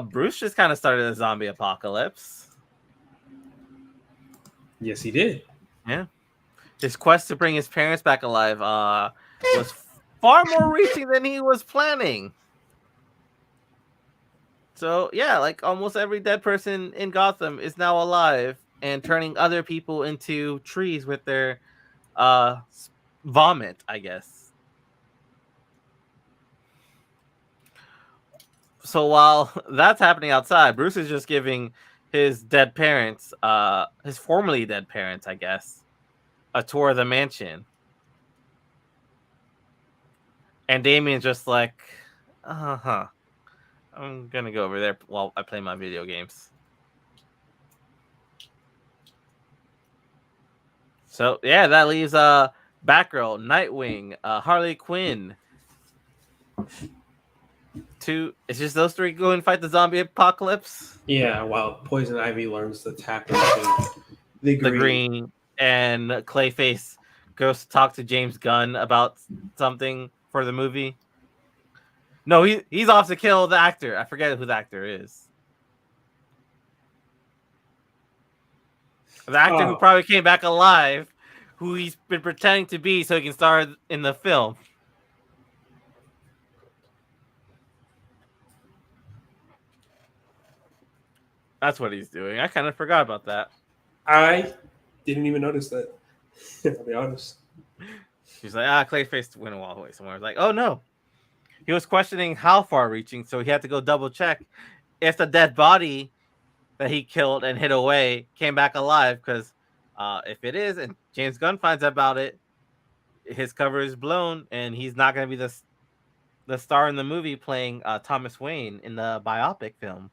Bruce just kind of started a zombie apocalypse. Yes, he did. Yeah. His quest to bring his parents back alive was far more reaching than he was planning. So, yeah, like almost every dead person in Gotham is now alive and turning other people into trees with their vomit, I guess. So while that's happening outside, Bruce is just giving his dead parents, his formerly dead parents, I guess, a tour of the mansion. And Damien's just like, I'm gonna go over there while I play my video games. So yeah, that leaves Batgirl, Nightwing, Harley Quinn. It's just those three go and fight the zombie apocalypse. Yeah, while Poison Ivy learns to tap into the green, and Clayface goes to talk to James Gunn about something for the movie. No, he's off to kill the actor. I forget who the actor is. The actor who probably came back alive, who he's been pretending to be so he can star in the film. That's what he's doing. I kind of forgot about that. I didn't even notice that. I'll be honest. He's like, Clayface went a while away somewhere. I was like, oh no. He was questioning how far reaching, so he had to go double check if the dead body that he killed and hid away came back alive, because if it is, and James Gunn finds out about it, his cover is blown, and he's not going to be the star in the movie playing Thomas Wayne in the biopic film.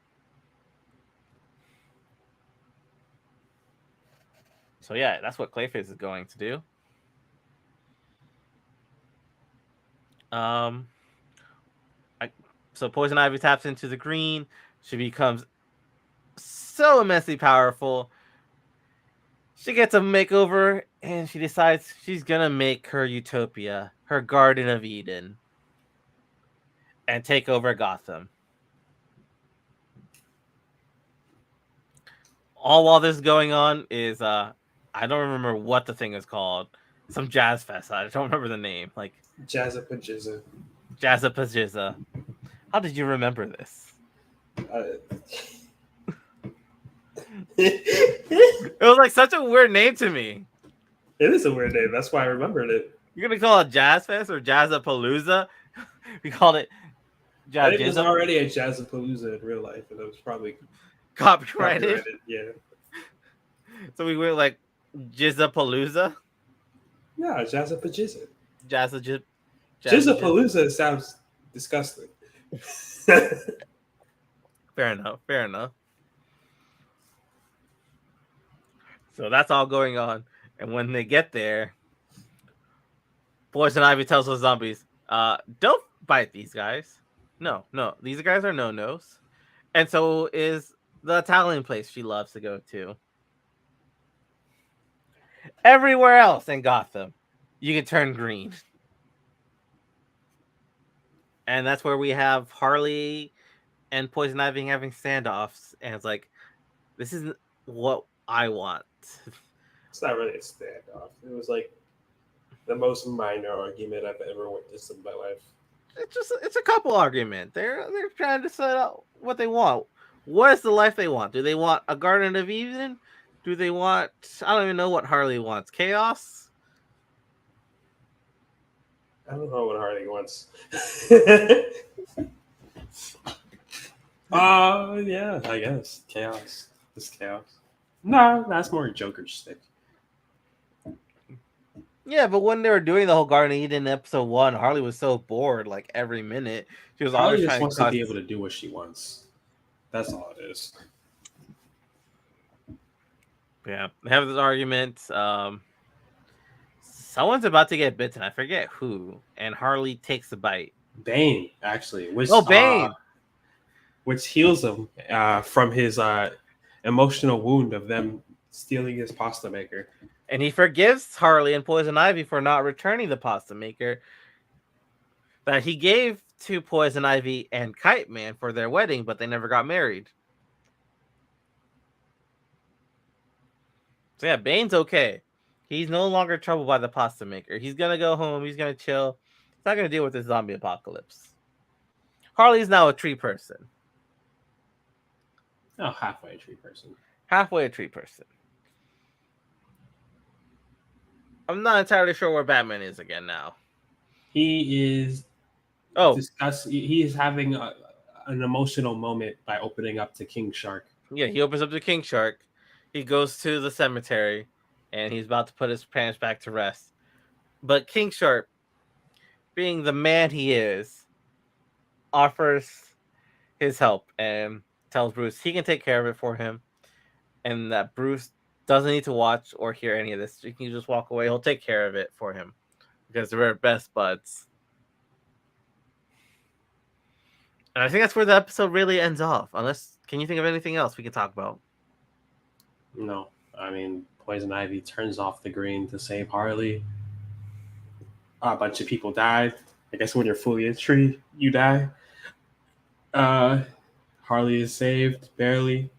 So yeah, that's what Clayface is going to do. So Poison Ivy taps into the green. She becomes so immensely powerful. She gets a makeover, and she decides she's gonna make her utopia, her Garden of Eden, and take over Gotham. All while this is going on is I don't remember what the thing is called. Some jazz fest. I don't remember the name. Like Jazzapajizza. Jazzapajizza. How did you remember this? It was like such a weird name to me. It is a weird name. That's why I remembered it. You're gonna call it Jazz Fest or Jazzapalooza? We called it Jazz. I think it was already a Jazzapalooza in real life, and it was probably copyrighted. Yeah. So we went like Jizzapalooza. Yeah, Jazzapajizza. Jizzapalooza sounds disgusting. Fair enough. So that's all going on. And when they get there, Poison Ivy tells those zombies, don't bite these guys. No, these guys are no-nos. And so is the Italian place she loves to go to. Everywhere else in Gotham, you can turn green. And that's where we have Harley and Poison Ivy having standoffs. And it's like, this isn't what I want. It's not really a standoff. It was like the most minor argument I've ever witnessed in my life. It's a couple argument. They're trying to set out what they want. What is the life they want? Do they want a Garden of Eden? Do they want, I don't even know what Harley wants. Chaos? I don't know what Harley wants. Yeah, I guess. Chaos. It's chaos. No, that's more Joker stick. Yeah, but when they were doing the whole Garden of Eden in episode 1, Harley was so bored like every minute. She was always just wants to be able to do what she wants. That's all it is. Yeah, they have this argument. Someone's about to get bitten. I forget who. And Harley takes a bite. Bane, actually, Oh, Bane. which heals him from his emotional wound of them stealing his pasta maker. And he forgives Harley and Poison Ivy for not returning the pasta maker that he gave to Poison Ivy and Kite Man for their wedding, but they never got married. So yeah, Bane's okay. He's no longer troubled by the pasta maker. He's gonna go home. He's gonna chill. He's not gonna deal with this zombie apocalypse. Harley's now a tree person. Oh, halfway a tree person. Halfway a tree person. I'm not entirely sure where Batman is again now. He is he is having an emotional moment by opening up to King Shark. Yeah, he opens up to King Shark. He goes to the cemetery, and he's about to put his parents back to rest. But King Shark, being the man he is, offers his help and tells Bruce he can take care of it for him, and that Bruce doesn't need to watch or hear any of this. He can just walk away. He'll take care of it for him because they're best buds. And I think that's where the episode really ends off. Unless, can you think of anything else we can talk about? No, I mean, Poison Ivy turns off the green to save Harley. A bunch of people died. I guess when you're fully a tree, you die. Harley is saved, barely.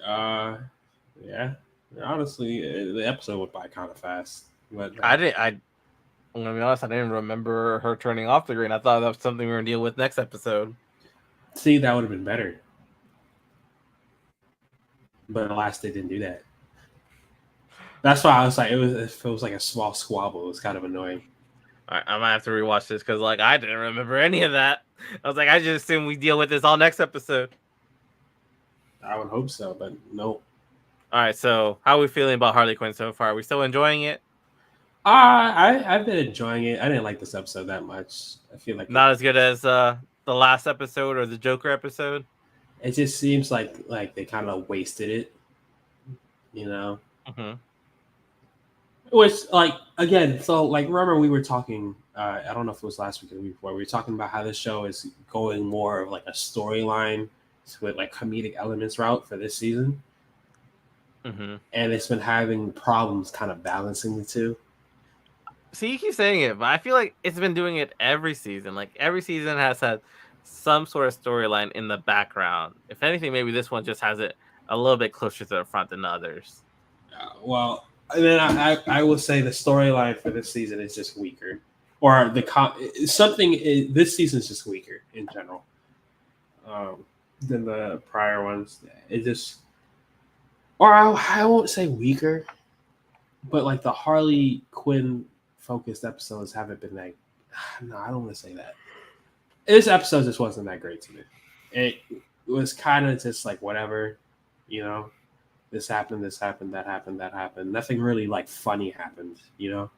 Yeah. Honestly, the episode went by kind of fast. But I'm gonna be honest, I didn't remember her turning off the green. I thought that was something we were gonna deal with next episode. See, that would have been better. But alas, they didn't do that. That's why I was like, it was like a small squabble. It was kind of annoying. All right, I might have to rewatch this because like I didn't remember any of that. I was like, I just assumed we deal with this all next episode. I would hope so, but no. All right, so how are we feeling about Harley Quinn so far? Are we still enjoying it? I've been enjoying it. I didn't like this episode that much. I feel like Not as good as the last episode or the Joker episode. it just seems like they kind of wasted it, you know. Mm-hmm. Which, like, again, so like, remember we were talking. I don't know if it was last week or the week before. We were talking about how this show is going more of like a storyline with like comedic elements route for this season, Mm-hmm. and it's been having problems kind of balancing the two. See, you keep saying it, but I feel like it's been doing it every season. Like every season has had some sort of storyline in the background. If anything, maybe this one just has it a little bit closer to the front than others. Well, and then I will say the storyline for this season is just weaker, or this season is just weaker in general than the prior ones. It just, or I won't say weaker, but like the Harley Quinn focused episodes haven't been that. No, I don't want to say that. This episode just wasn't that great to me. It was kind of just like whatever, you know. This happened, that happened. Nothing really like funny happened, you know.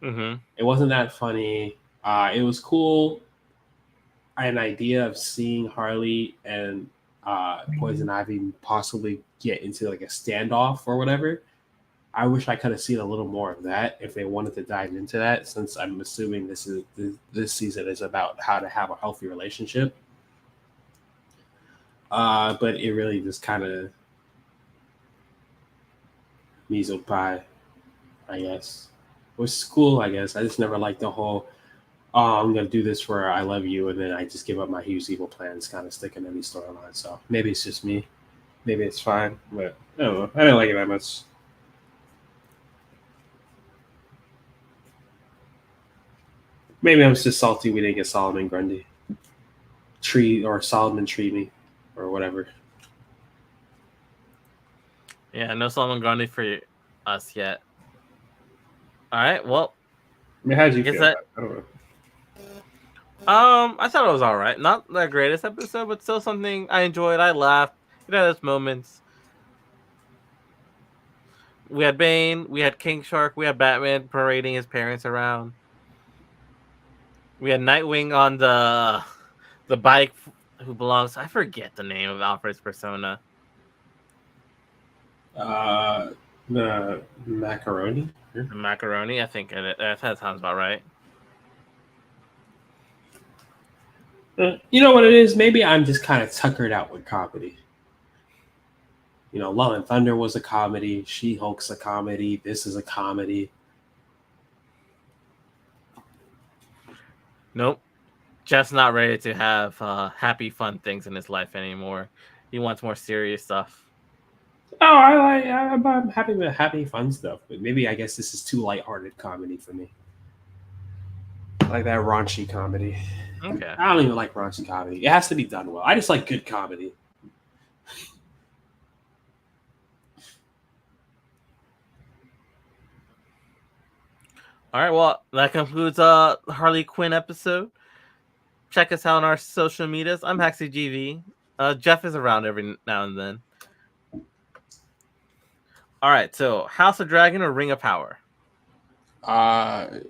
Mm-hmm. It wasn't that funny. It was cool. An idea of seeing Harley and Poison Ivy possibly get into like a standoff or whatever. I wish I could have seen a little more of that if they wanted to dive into that, since I'm assuming this season is about how to have a healthy relationship. But it really just kind of measle pie, I guess. Which is cool, I guess. I just never liked the whole, oh, I'm gonna do this for I love you, and then I just give up my huge evil plans kind of stick in any storyline. So maybe it's just me. Maybe it's fine, but I don't know. I didn't like it that much. Maybe I'm just salty we didn't get Solomon Grundy. Solomon Tree me, or whatever. Yeah, no Solomon Grundy for us yet. All right, well, I mean, how did you feel? I don't know. I thought it was all right. Not the greatest episode, but still something I enjoyed. I laughed. It had its moments. We had Bane, we had King Shark, we had Batman parading his parents around. We had Nightwing on the bike who belongs. I forget the name of Alfred's persona. The macaroni. The macaroni. I think that sounds about right. You know what it is? Maybe I'm just kind of tuckered out with comedy. You know, Love and Thunder was a comedy. She-Hulk's a comedy. This is a comedy. Nope. Jeff's not ready to have happy, fun things in his life anymore. He wants more serious stuff. Oh, I'm happy with happy, fun stuff. But maybe I guess this is too lighthearted comedy for me. I like that raunchy comedy. Okay. I don't even like raunchy comedy. It has to be done well. I just like good comedy. All right. Well, that concludes Harley Quinn episode. Check us out on our social medias. I'm Haxy GV. Jeff is around every now and then. All right. So, House of Dragon or Ring of Power? House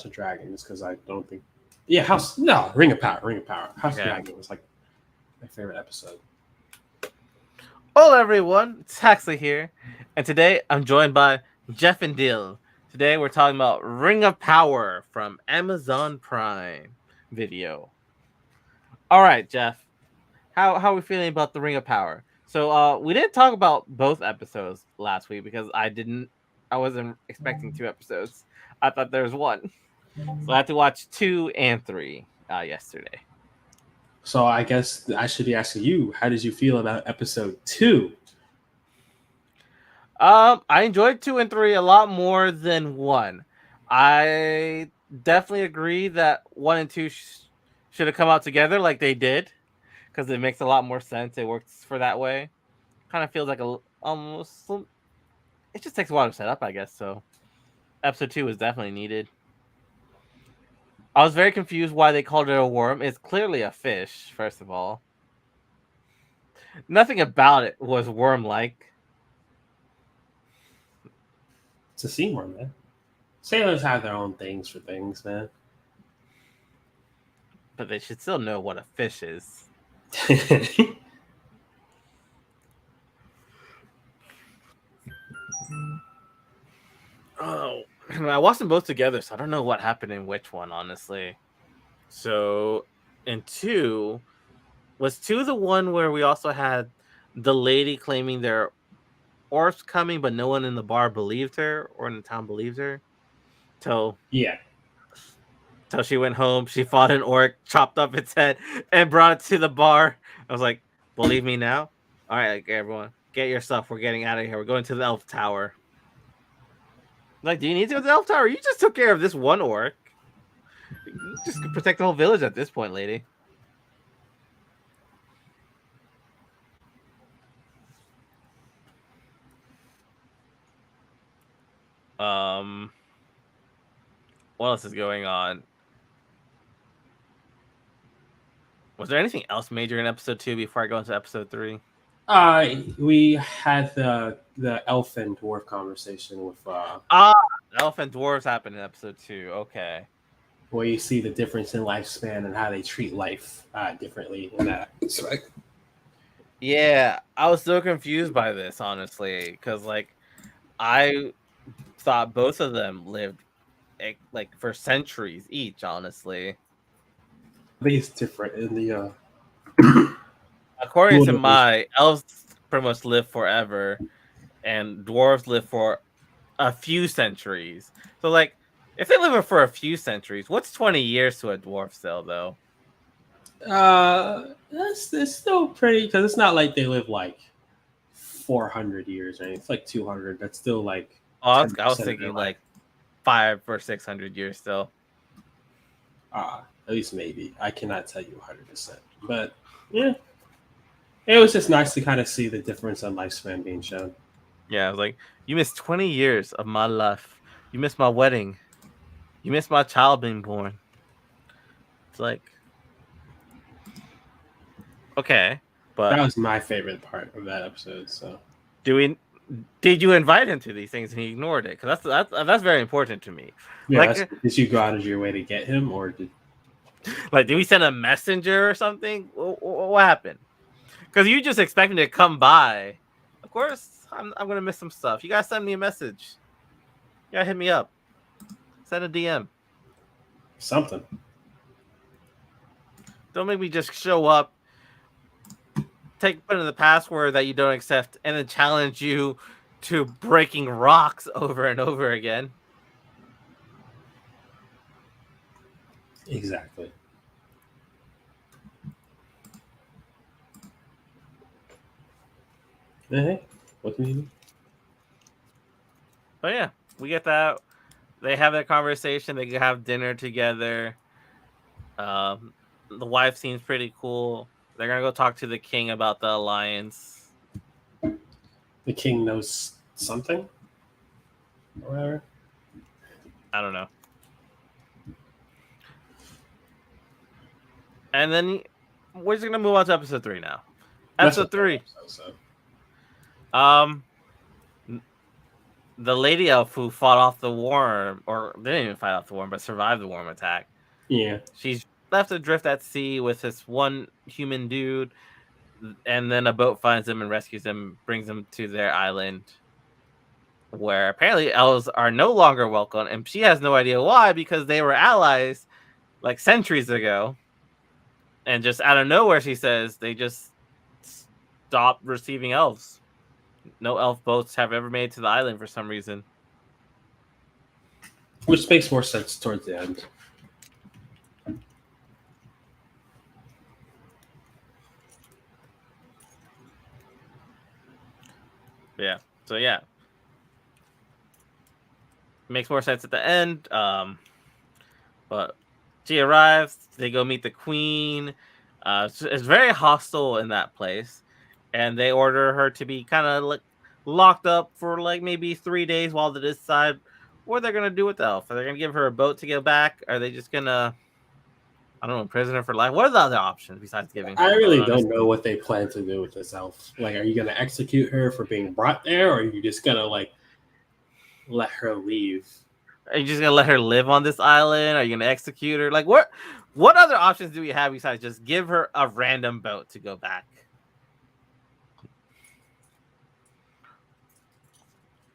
of Dragon is because I don't think. Yeah, Ring of Power. House of Dragon was like my favorite episode. Hello, everyone. It's Haxley here, and today I'm joined by Jeff and Dill. Today we're talking about Ring of Power from Amazon Prime Video. All right, Jeff, how are we feeling about the Ring of Power? So we didn't talk about both episodes last week because I wasn't expecting 2 episodes. I thought there was 1, so I had to watch 2 and 3 yesterday. So I guess I should be asking you, how did you feel about episode 2? I enjoyed 2 and 3 a lot more than 1. I definitely agree that 1 and 2 should have come out together like they did, because it makes a lot more sense. It works for that way. Kind of feels like almost. It just takes a while to set up, I guess. So, episode 2 was definitely needed. I was very confused why they called it a worm. It's clearly a fish. First of all, nothing about it was worm-like. It's a sea worm, man. Sailors have their own things for things, man. But they should still know what a fish is. Oh, I watched them both together, so I don't know what happened in which one, honestly. So, in 2, was 2 the one where we also had the lady claiming their orbs coming, but no one in the bar believed her or in the town believed her? Till she went home, she fought an orc, chopped up its head, and brought it to the bar. I was like, believe me now? All right, everyone, get your stuff. We're getting out of here. We're going to the Elf Tower. Like, do you need to go to the Elf Tower? You just took care of this one orc. You just protect the whole village at this point, lady. What else is going on? Was there anything else major in episode 2 before I go into episode 3? We had the elf and dwarf conversation with elf and dwarves happened in episode 2. Okay. Where you see the difference in lifespan and how they treat life differently in that respect. Yeah, I was so confused by this, honestly, because like I thought both of them lived like for centuries each. Honestly, I think it's different in the. According to my elves, pretty much live forever, and dwarves live for a few centuries. So, like, if they live for a few centuries, what's 20 years to a dwarf still, though? It's still pretty, because it's not like they live like 400 years, right? It's like 200. That's still like. I was thinking like 500 or 600 years still. At least maybe. I cannot tell you 100%, but yeah, it was just nice to kind of see the difference in lifespan being shown. Yeah, I was like, you missed 20 years of my life. You missed my wedding. You missed my child being born. It's like, okay, but that was my favorite part of that episode. So, did you invite him to these things and he ignored it? Because that's very important to me. Yeah, like, did you go out of your way to get him, or did we send a messenger or something? What happened? Because you just expect me to come by. Of course, I'm gonna miss some stuff. You guys send me a message. You gotta hit me up. Send a DM. Something. Don't make me just show up, put in the password that you don't accept, and then challenge you to breaking rocks over and over again. Exactly. Hey, what can you do? But yeah, we get that. They have that conversation. They have dinner together. The wife seems pretty cool. They're gonna go talk to the king about the alliance. The king knows something? Or whatever. I don't know. And then we're just gonna move on to episode 3 now. Episode 3. The lady elf who fought off the worm, or they didn't even fight off the worm, but survived the worm attack. Yeah. She's left adrift at sea with this one human dude, and then a boat finds him and rescues him, brings him to their island, where apparently elves are no longer welcome, and she has no idea why, because they were allies like centuries ago. And just out of nowhere, she says they just stopped receiving elves. No elf boats have ever made it to the island for some reason. Which makes more sense towards the end. Yeah. So yeah. Makes more sense at the end. But she arrives, they go meet the queen. It's very hostile in that place. And they order her to be kind of like locked up for like maybe 3 days while they decide what they're gonna do with the elf. Are they gonna give her a boat to get back? Are they just gonna, I don't know, imprison her for life? What are the other options besides giving her I a really boat, don't know what they plan to do with this elf. Like, are you going to execute her for being brought there, or are you just going to, like, let her leave? Are you just gonna let her live on this island? Are you gonna execute her? Like, what other options do we have besides just give her a random boat to go back?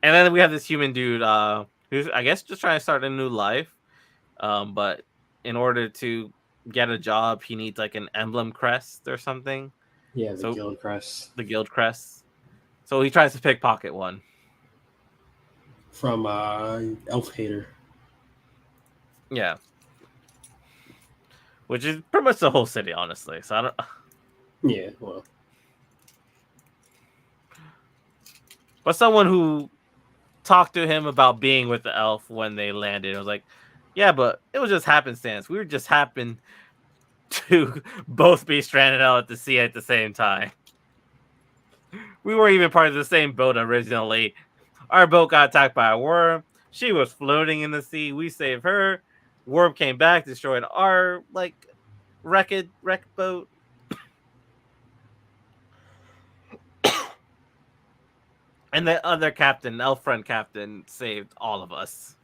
And then we have this human dude, who's I guess just trying to start a new life. But in order to get a job, he needs like an emblem crest or something. Yeah, the guild crest. The guild crest. So he tries to pickpocket one from Elf Hater. Yeah. Which is pretty much the whole city, honestly. So I don't. Yeah, well. But someone who talked to him about being with the elf when they landed, it was like, yeah, but it was just happenstance. We were just happened to both be stranded out at the sea at the same time. We weren't even part of the same boat originally. Our boat got attacked by a worm. She was floating in the sea. We saved her. Worm came back, destroyed our wreck boat. And the other captain, elf friend captain, saved all of us.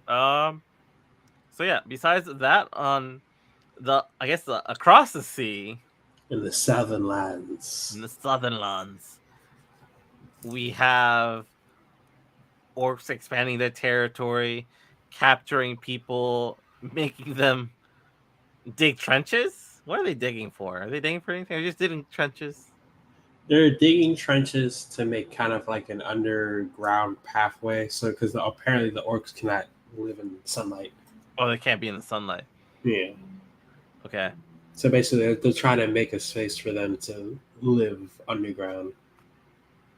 So yeah, besides that, on across the sea, in the southern lands, we have orcs expanding their territory, capturing people, making them dig trenches. What are they digging for? Are they digging for anything? They're just digging trenches. They're digging trenches to make kind of like an underground pathway. So, because apparently the orcs cannot live in sunlight. Oh, they can't be in the sunlight. Yeah. Okay. So basically, they're trying to make a space for them to live underground.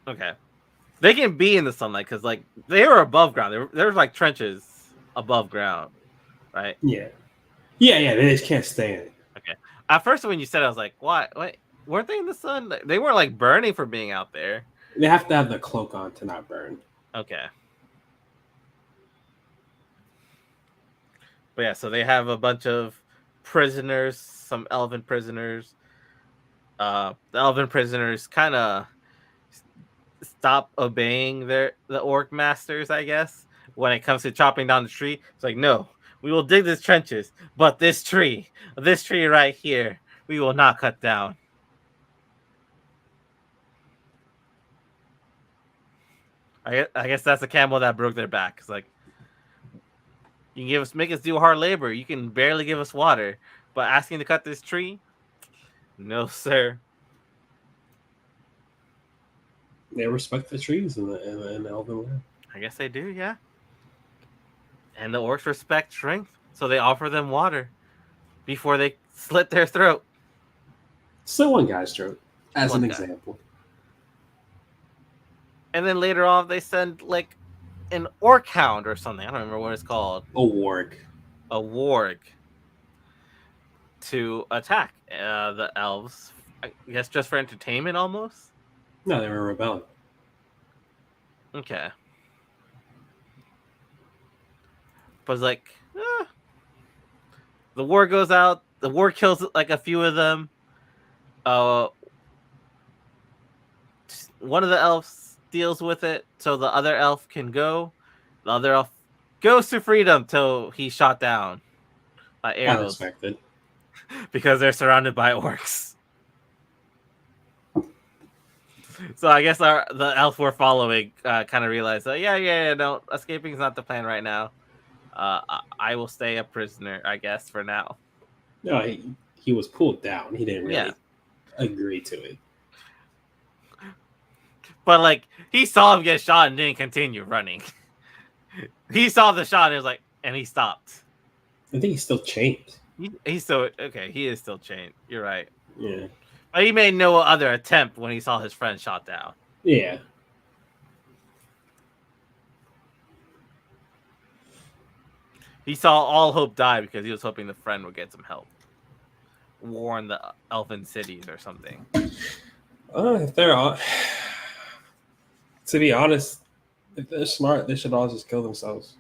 Okay. They can be in the sunlight because, like, they were above ground. There's like trenches above ground, right? Yeah. Yeah. They just can't stay in it. Okay. At first, when you said it, I was like, what? Wait, weren't they in the sun? They weren't like burning for being out there. They have to have the cloak on to not burn. Okay. But yeah, so they have a bunch of prisoners, some elven prisoners. The elven prisoners kind of stop obeying the orc masters, I guess, when it comes to chopping down the tree. It's like, no, we will dig these trenches, but this tree right here, we will not cut down. I guess that's the camel that broke their back. It's like, you can make us do hard labor. You can barely give us water, but asking to cut this tree, no, sir. They respect the trees in the Elven land. I guess they do, yeah. And the orcs respect strength, so they offer them water before they slit their throat. So one guy's throat, as One an guy. example. And then later on, they send like an orc hound or something. I don't remember what it's called. A warg. A warg to attack the elves. I guess just for entertainment, almost. No, they were rebelling. Okay. But it's like, the war goes out. The war kills like a few of them. One of the elves deals with it, so the other elf can go. The other elf goes to freedom till he's shot down by arrows Unexpected. because they're surrounded by orcs. So I guess the elf we're following kind of realized that no, escaping is not the plan right now. I will stay a prisoner, I guess, for now. No, he was pulled down. He didn't really agree to it. But like, he saw him get shot and didn't continue running. He saw the shot and he was like, and he stopped. I think he's still chained. He's still okay. He is still chained. You're right. Yeah. But he made no other attempt when he saw his friend shot down. Yeah. He saw all hope die because he was hoping the friend would get some help. Warn the elfin cities or something. If they're on, to be honest, if they're smart, they should all just kill themselves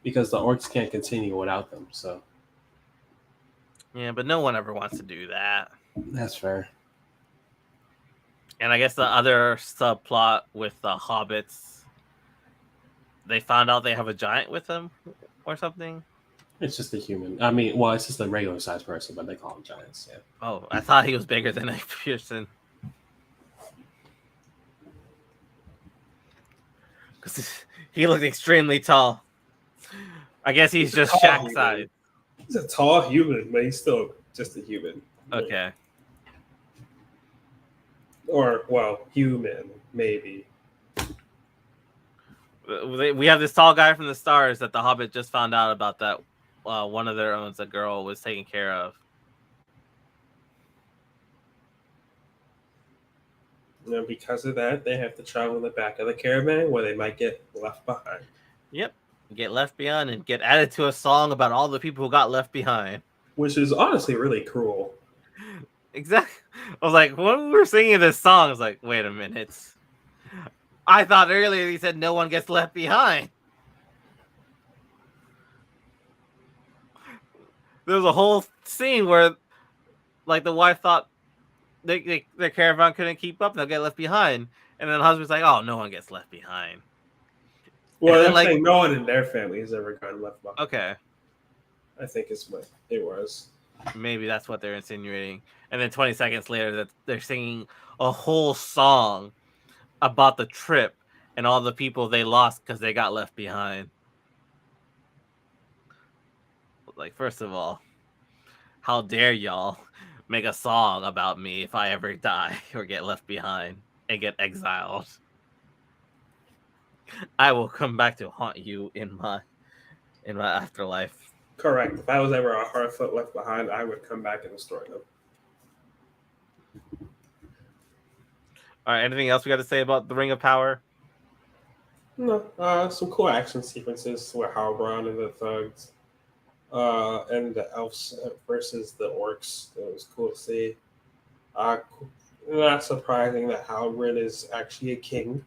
because the orcs can't continue without them. So Yeah, but no one ever wants to do that. that's fair. And I guess the other subplot with the hobbits, they found out they have a giant with them or something. It's just a human. I mean, well, it's just a regular sized person, but they call them giants. Yeah. Oh, I thought he was bigger than Nick Pearson. Because he looked extremely tall. I guess he's just tall Shaq human. size. He's a tall human, but he's still just a human. Okay. Or, well, human, maybe. We have this tall guy from the stars that the Hobbit just found out about that one of their own, a girl, was taking care of. And because of that, they have to travel in the back of the caravan where they might get left behind. Yep. Get left behind and get added to a song about all the people who got left behind. Which is honestly really cruel. Exactly. I was like, when we were singing this song, I was like, wait a minute. I thought earlier he said no one gets left behind. There was a whole scene where, like, the wife thought their caravan couldn't keep up, they'll get left behind. And then the husband's like, oh, no one gets left behind. Well, then, they're saying no one in their family has ever gotten left behind. Okay. I think is what it was. Maybe that's what they're insinuating. And then 20 seconds later, that they're singing a whole song about the trip and all the people they lost because they got left behind. Like, first of all, how dare y'all make a song about me if I ever die or get left behind and get exiled? I will come back to haunt you in my afterlife. Correct. If I was ever a Harfoot left behind, I would come back and destroy them. All right, anything else we got to say about the Ring of Power? No, some cool action sequences with Halbrand and the thugs, and the elves versus the orcs. It was cool to see. Not surprising that Halbrand is actually a king.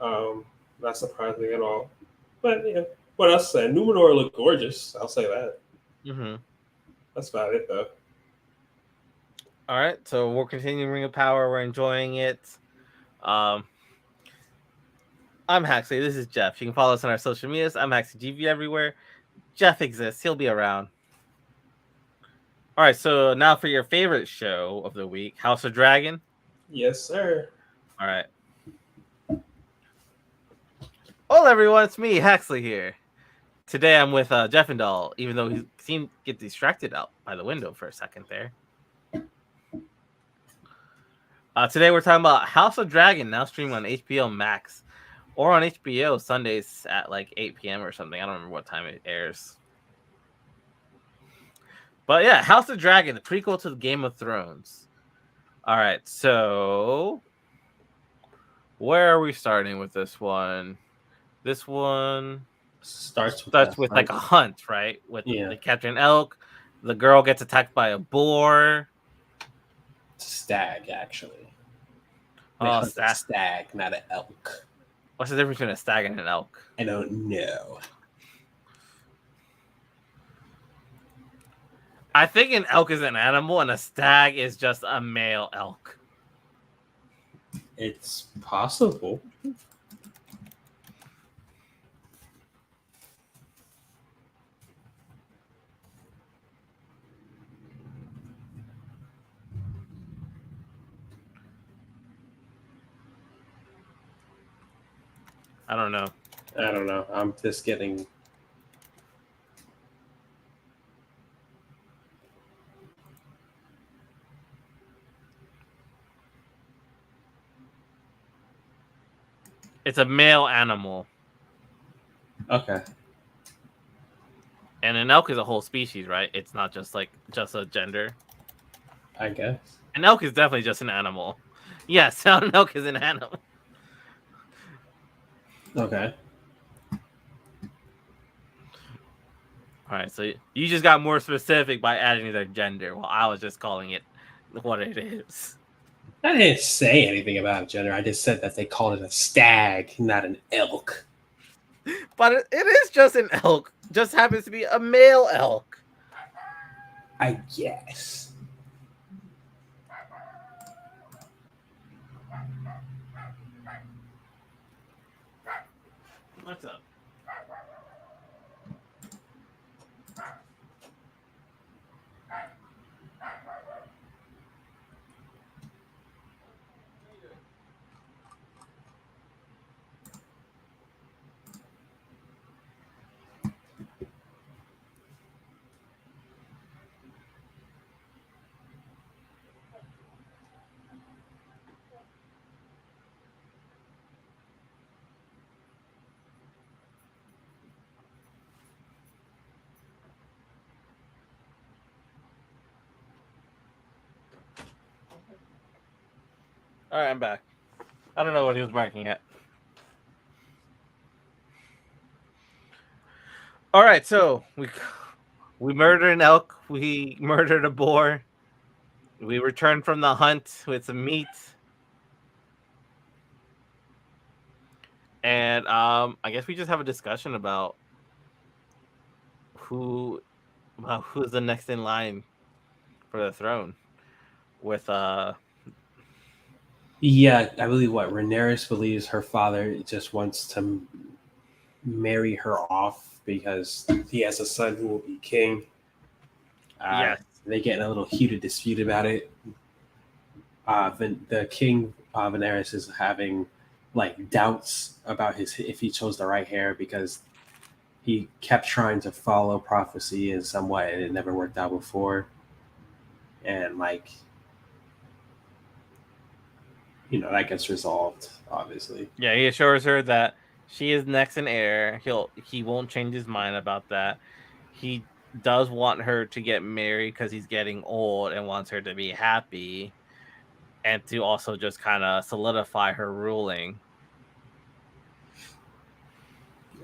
Not surprising at all. But yeah, what else to say? Numenor looked gorgeous. I'll say that. Mm-hmm. That's about it, though. All right, so we're continuing Ring of Power. We're enjoying it. I'm Haxley. This is Jeff. You can follow us on our social medias. I'm HaxleyGV everywhere. Jeff exists. He'll be around. All right, so now for your favorite show of the week, House of Dragon. Yes, sir. All right. Hello, everyone. It's me, Haxley here. Today I'm with Jeffendall, even though he seemed to get distracted out by the window for a second there. Today we're talking about House of Dragon, now streaming on HBO Max or on HBO Sundays at like 8 p.m. or something. I don't remember what time it airs. But yeah, House of Dragon, the prequel to the Game of Thrones. All right, so where are we starting with this one? This one Starts with like a hunt, right? With they catch an elk. The girl gets attacked by a boar. Stag, actually. Oh, stag, not an elk. What's the difference between a stag and an elk? I don't know. I think an elk is an animal and a stag is just a male elk. It's possible. I don't know. I'm just getting. It's a male animal. Okay. And an elk is a whole species, right? It's not just a gender. I guess. An elk is definitely just an animal. Yes, an elk is an animal. Okay. All right, so you just got more specific by adding their gender, while I was just calling it what it is. I didn't say anything about gender. I just said that they called it a stag, not an elk. But it is just an elk. Just happens to be a male elk. I guess. What's up? All right, I'm back. I don't know what he was barking at. All right, so we murdered an elk. We murdered a boar. We returned from the hunt with some meat. And I guess we just have a discussion about who's the next in line for the throne. With Yeah, I believe Rhaenyra believes her father just wants to marry her off because he has a son who will be king. Yes. They get in a little heated dispute about it. The king Daenerys is having like doubts about if he chose the right hair because he kept trying to follow prophecy in some way and it never worked out before. And like, that gets resolved, obviously. Yeah, he assures her that she is next in heir. He won't change his mind about that. He does want her to get married because he's getting old and wants her to be happy, and to also just kind of solidify her ruling.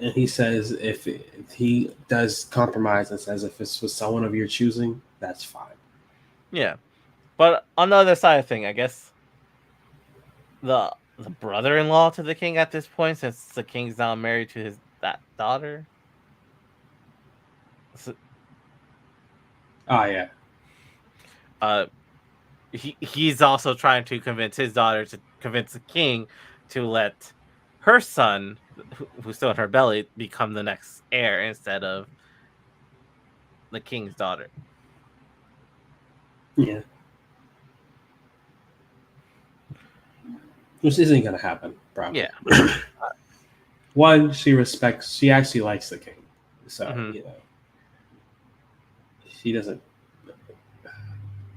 And he says if he does compromise and says if it's with someone of your choosing, that's fine. Yeah, but on the other side of thing, I guess the brother-in-law to the king at this point, since the king's now married to that daughter. Oh yeah. He's also trying to convince his daughter to convince the king to let her son, who's still in her belly, become the next heir instead of the king's daughter. Yeah. Which isn't going to happen, probably. Yeah. one, she actually likes the king, so Mhm. she doesn't,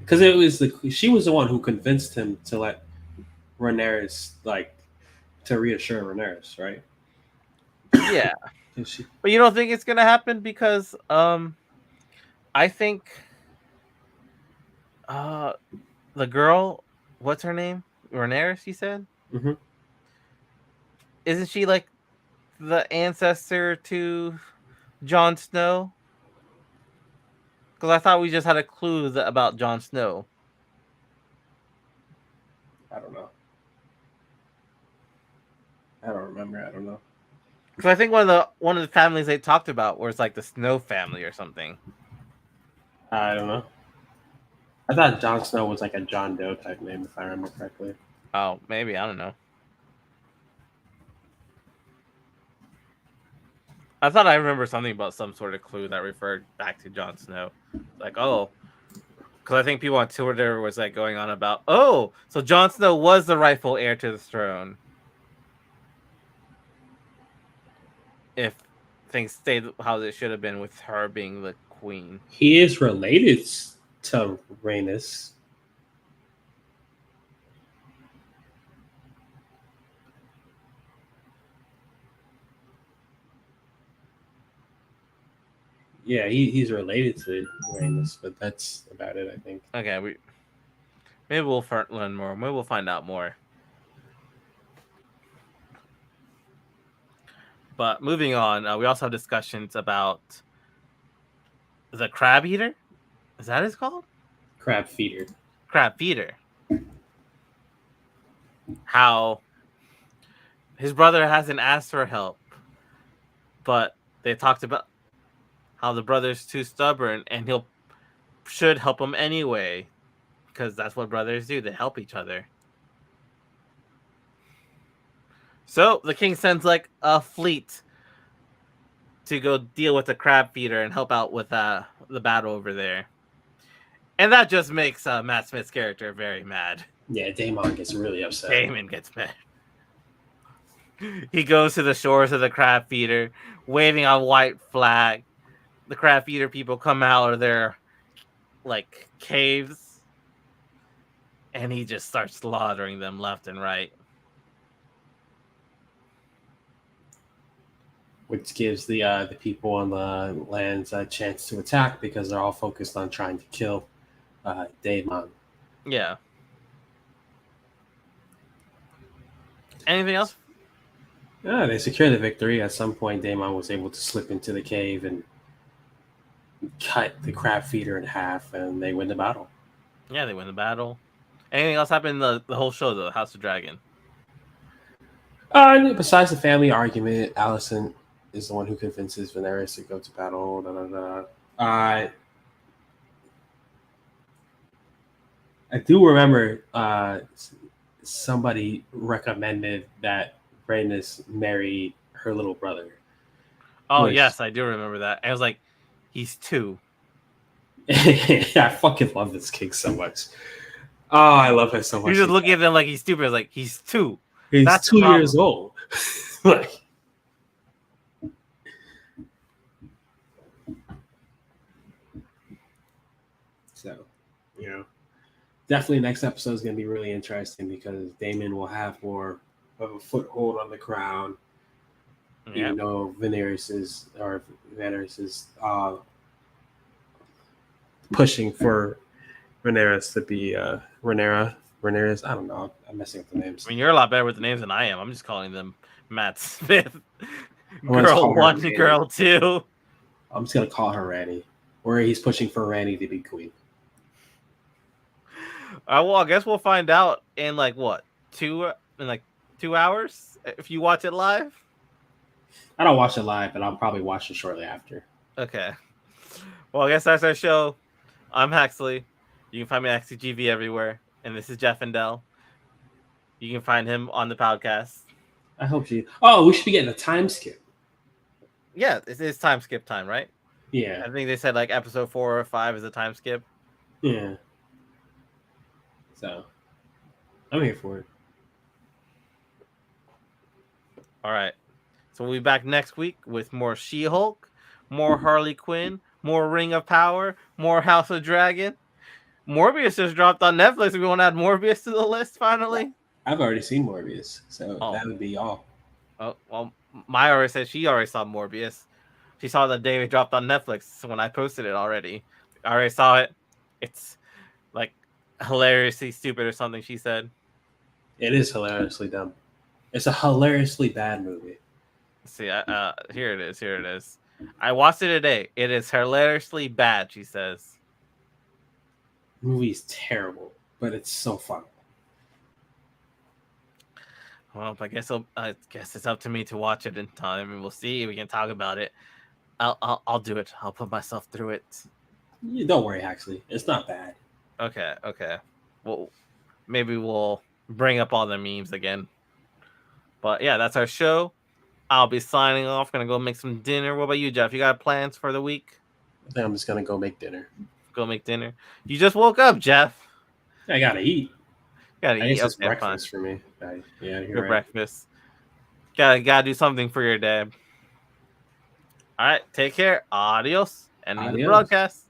because it was she was the one who convinced him to let Rhaenyra to reassure Rhaenyra, right? Yeah, 'Cause she, but you don't think it's gonna happen because I think uh the girl, what's her name? Rhaenyra, you said? Mhm. Isn't she like the ancestor to Jon Snow? Because I thought we just had a clue about Jon Snow. I don't know. I don't remember. I don't know. Because I think one of the families they talked about was like the Snow family or something. I don't know. I thought Jon Snow was like a John Doe type name, if I remember correctly. Oh, maybe, I don't know. I thought I remember something about some sort of clue that referred back to Jon Snow. Like, oh, because I think people on Twitter was like going on about, oh, so Jon Snow was the rightful heir to the throne if things stayed how they should have been with her being the queen. He is related to Rhaenys. Yeah, he's related to Rhaenys, but that's about it, I think. Okay, maybe we'll learn more. Maybe we'll find out more. But moving on, we also have discussions about the crab eater. Is that what it's called? Crab feeder. Crab feeder. How his brother hasn't asked for help, but they talked about how the brother's too stubborn and he'll should help him anyway because that's what brothers do. They help each other. So the king sends like a fleet to go deal with the crab feeder and help out with the battle over there. And that just makes Matt Smith's character very mad. Yeah, Daemon gets really upset. Damon gets mad. He goes to the shores of the crab feeder, waving a white flag. The crab feeder people come out of their like caves, and he just starts slaughtering them left and right. Which gives the people on the lands a chance to attack because they're all focused on trying to kill Daemon. Yeah. Anything else? Yeah, they secure the victory. At some point, Daemon was able to slip into the cave and cut the crab feeder in half, and they win the battle. Yeah, they win the battle. Anything else happen in the whole show though? House of Dragon. And besides the family argument, Allison is the one who convinces Daenerys to go to battle. Da, da, da. I do remember somebody recommended that Rhaenys marry her little brother. Oh Which yes, I do remember that. I was like, he's 2. I fucking love this king so much. Oh, I love him so much. He's just looking at them like he's stupid. Like he's 2. He's That's 2 years old. Like, so, definitely next episode is going to be really interesting because Daemon will have more of a foothold on the crown. Yeah. Even though Daenerys is pushing for Rhaenyra to be Rhaenyra's. I don't know. I'm messing up the names. I mean, you're a lot better with the names than I am. I'm just calling them Matt Smith. Girl Girl 1, Girl 2. I'm just gonna call her Ranny. Or he's pushing for Ranny to be queen. Well, I guess we'll find out in like 2 hours if you watch it live. I don't watch it live, but I'll probably watch it shortly after. Okay. Well, I guess that's our show. I'm Haxley. You can find me at XCGV everywhere. And this is Jeff and Dell. You can find him on the podcast. I hope you. Oh, we should be getting a time skip. Yeah, it's time skip time, right? Yeah. I think they said like episode 4 or 5 is a time skip. Yeah. So, I'm here for it. All right. So we'll be back next week with more She-Hulk, more Harley Quinn, more Ring of Power, more House of Dragon. Morbius just dropped on Netflix. We want to add Morbius to the list finally. I've already seen Morbius, so Oh. that would be all. Oh, well, Maya already said she already saw Morbius. She saw the day it dropped on Netflix when I posted it already. I already saw it. It's like hilariously stupid or something, she said. It is hilariously dumb. It's a hilariously bad movie. Let's see, here it is. Here it is. I watched it today. It is hilariously bad, she says. The movie is terrible, but it's so fun. Well, I guess it's up to me to watch it in time, and we'll see. We can talk about it. I'll do it. I'll put myself through it. Don't worry, Huxley. It's not bad. Okay. Well, maybe we'll bring up all the memes again. But yeah, that's our show. I'll be signing off. Gonna go make some dinner. What about you, Jeff? You got plans for the week? I think I'm just gonna go make dinner. Go make dinner. You just woke up, Jeff. I gotta eat. Gotta I eat. guess it's Okay, breakfast fine. for me. Yeah, you're Good right. breakfast. Gotta do something for your day. All right, take care. Adios. Ending the Adios. broadcast.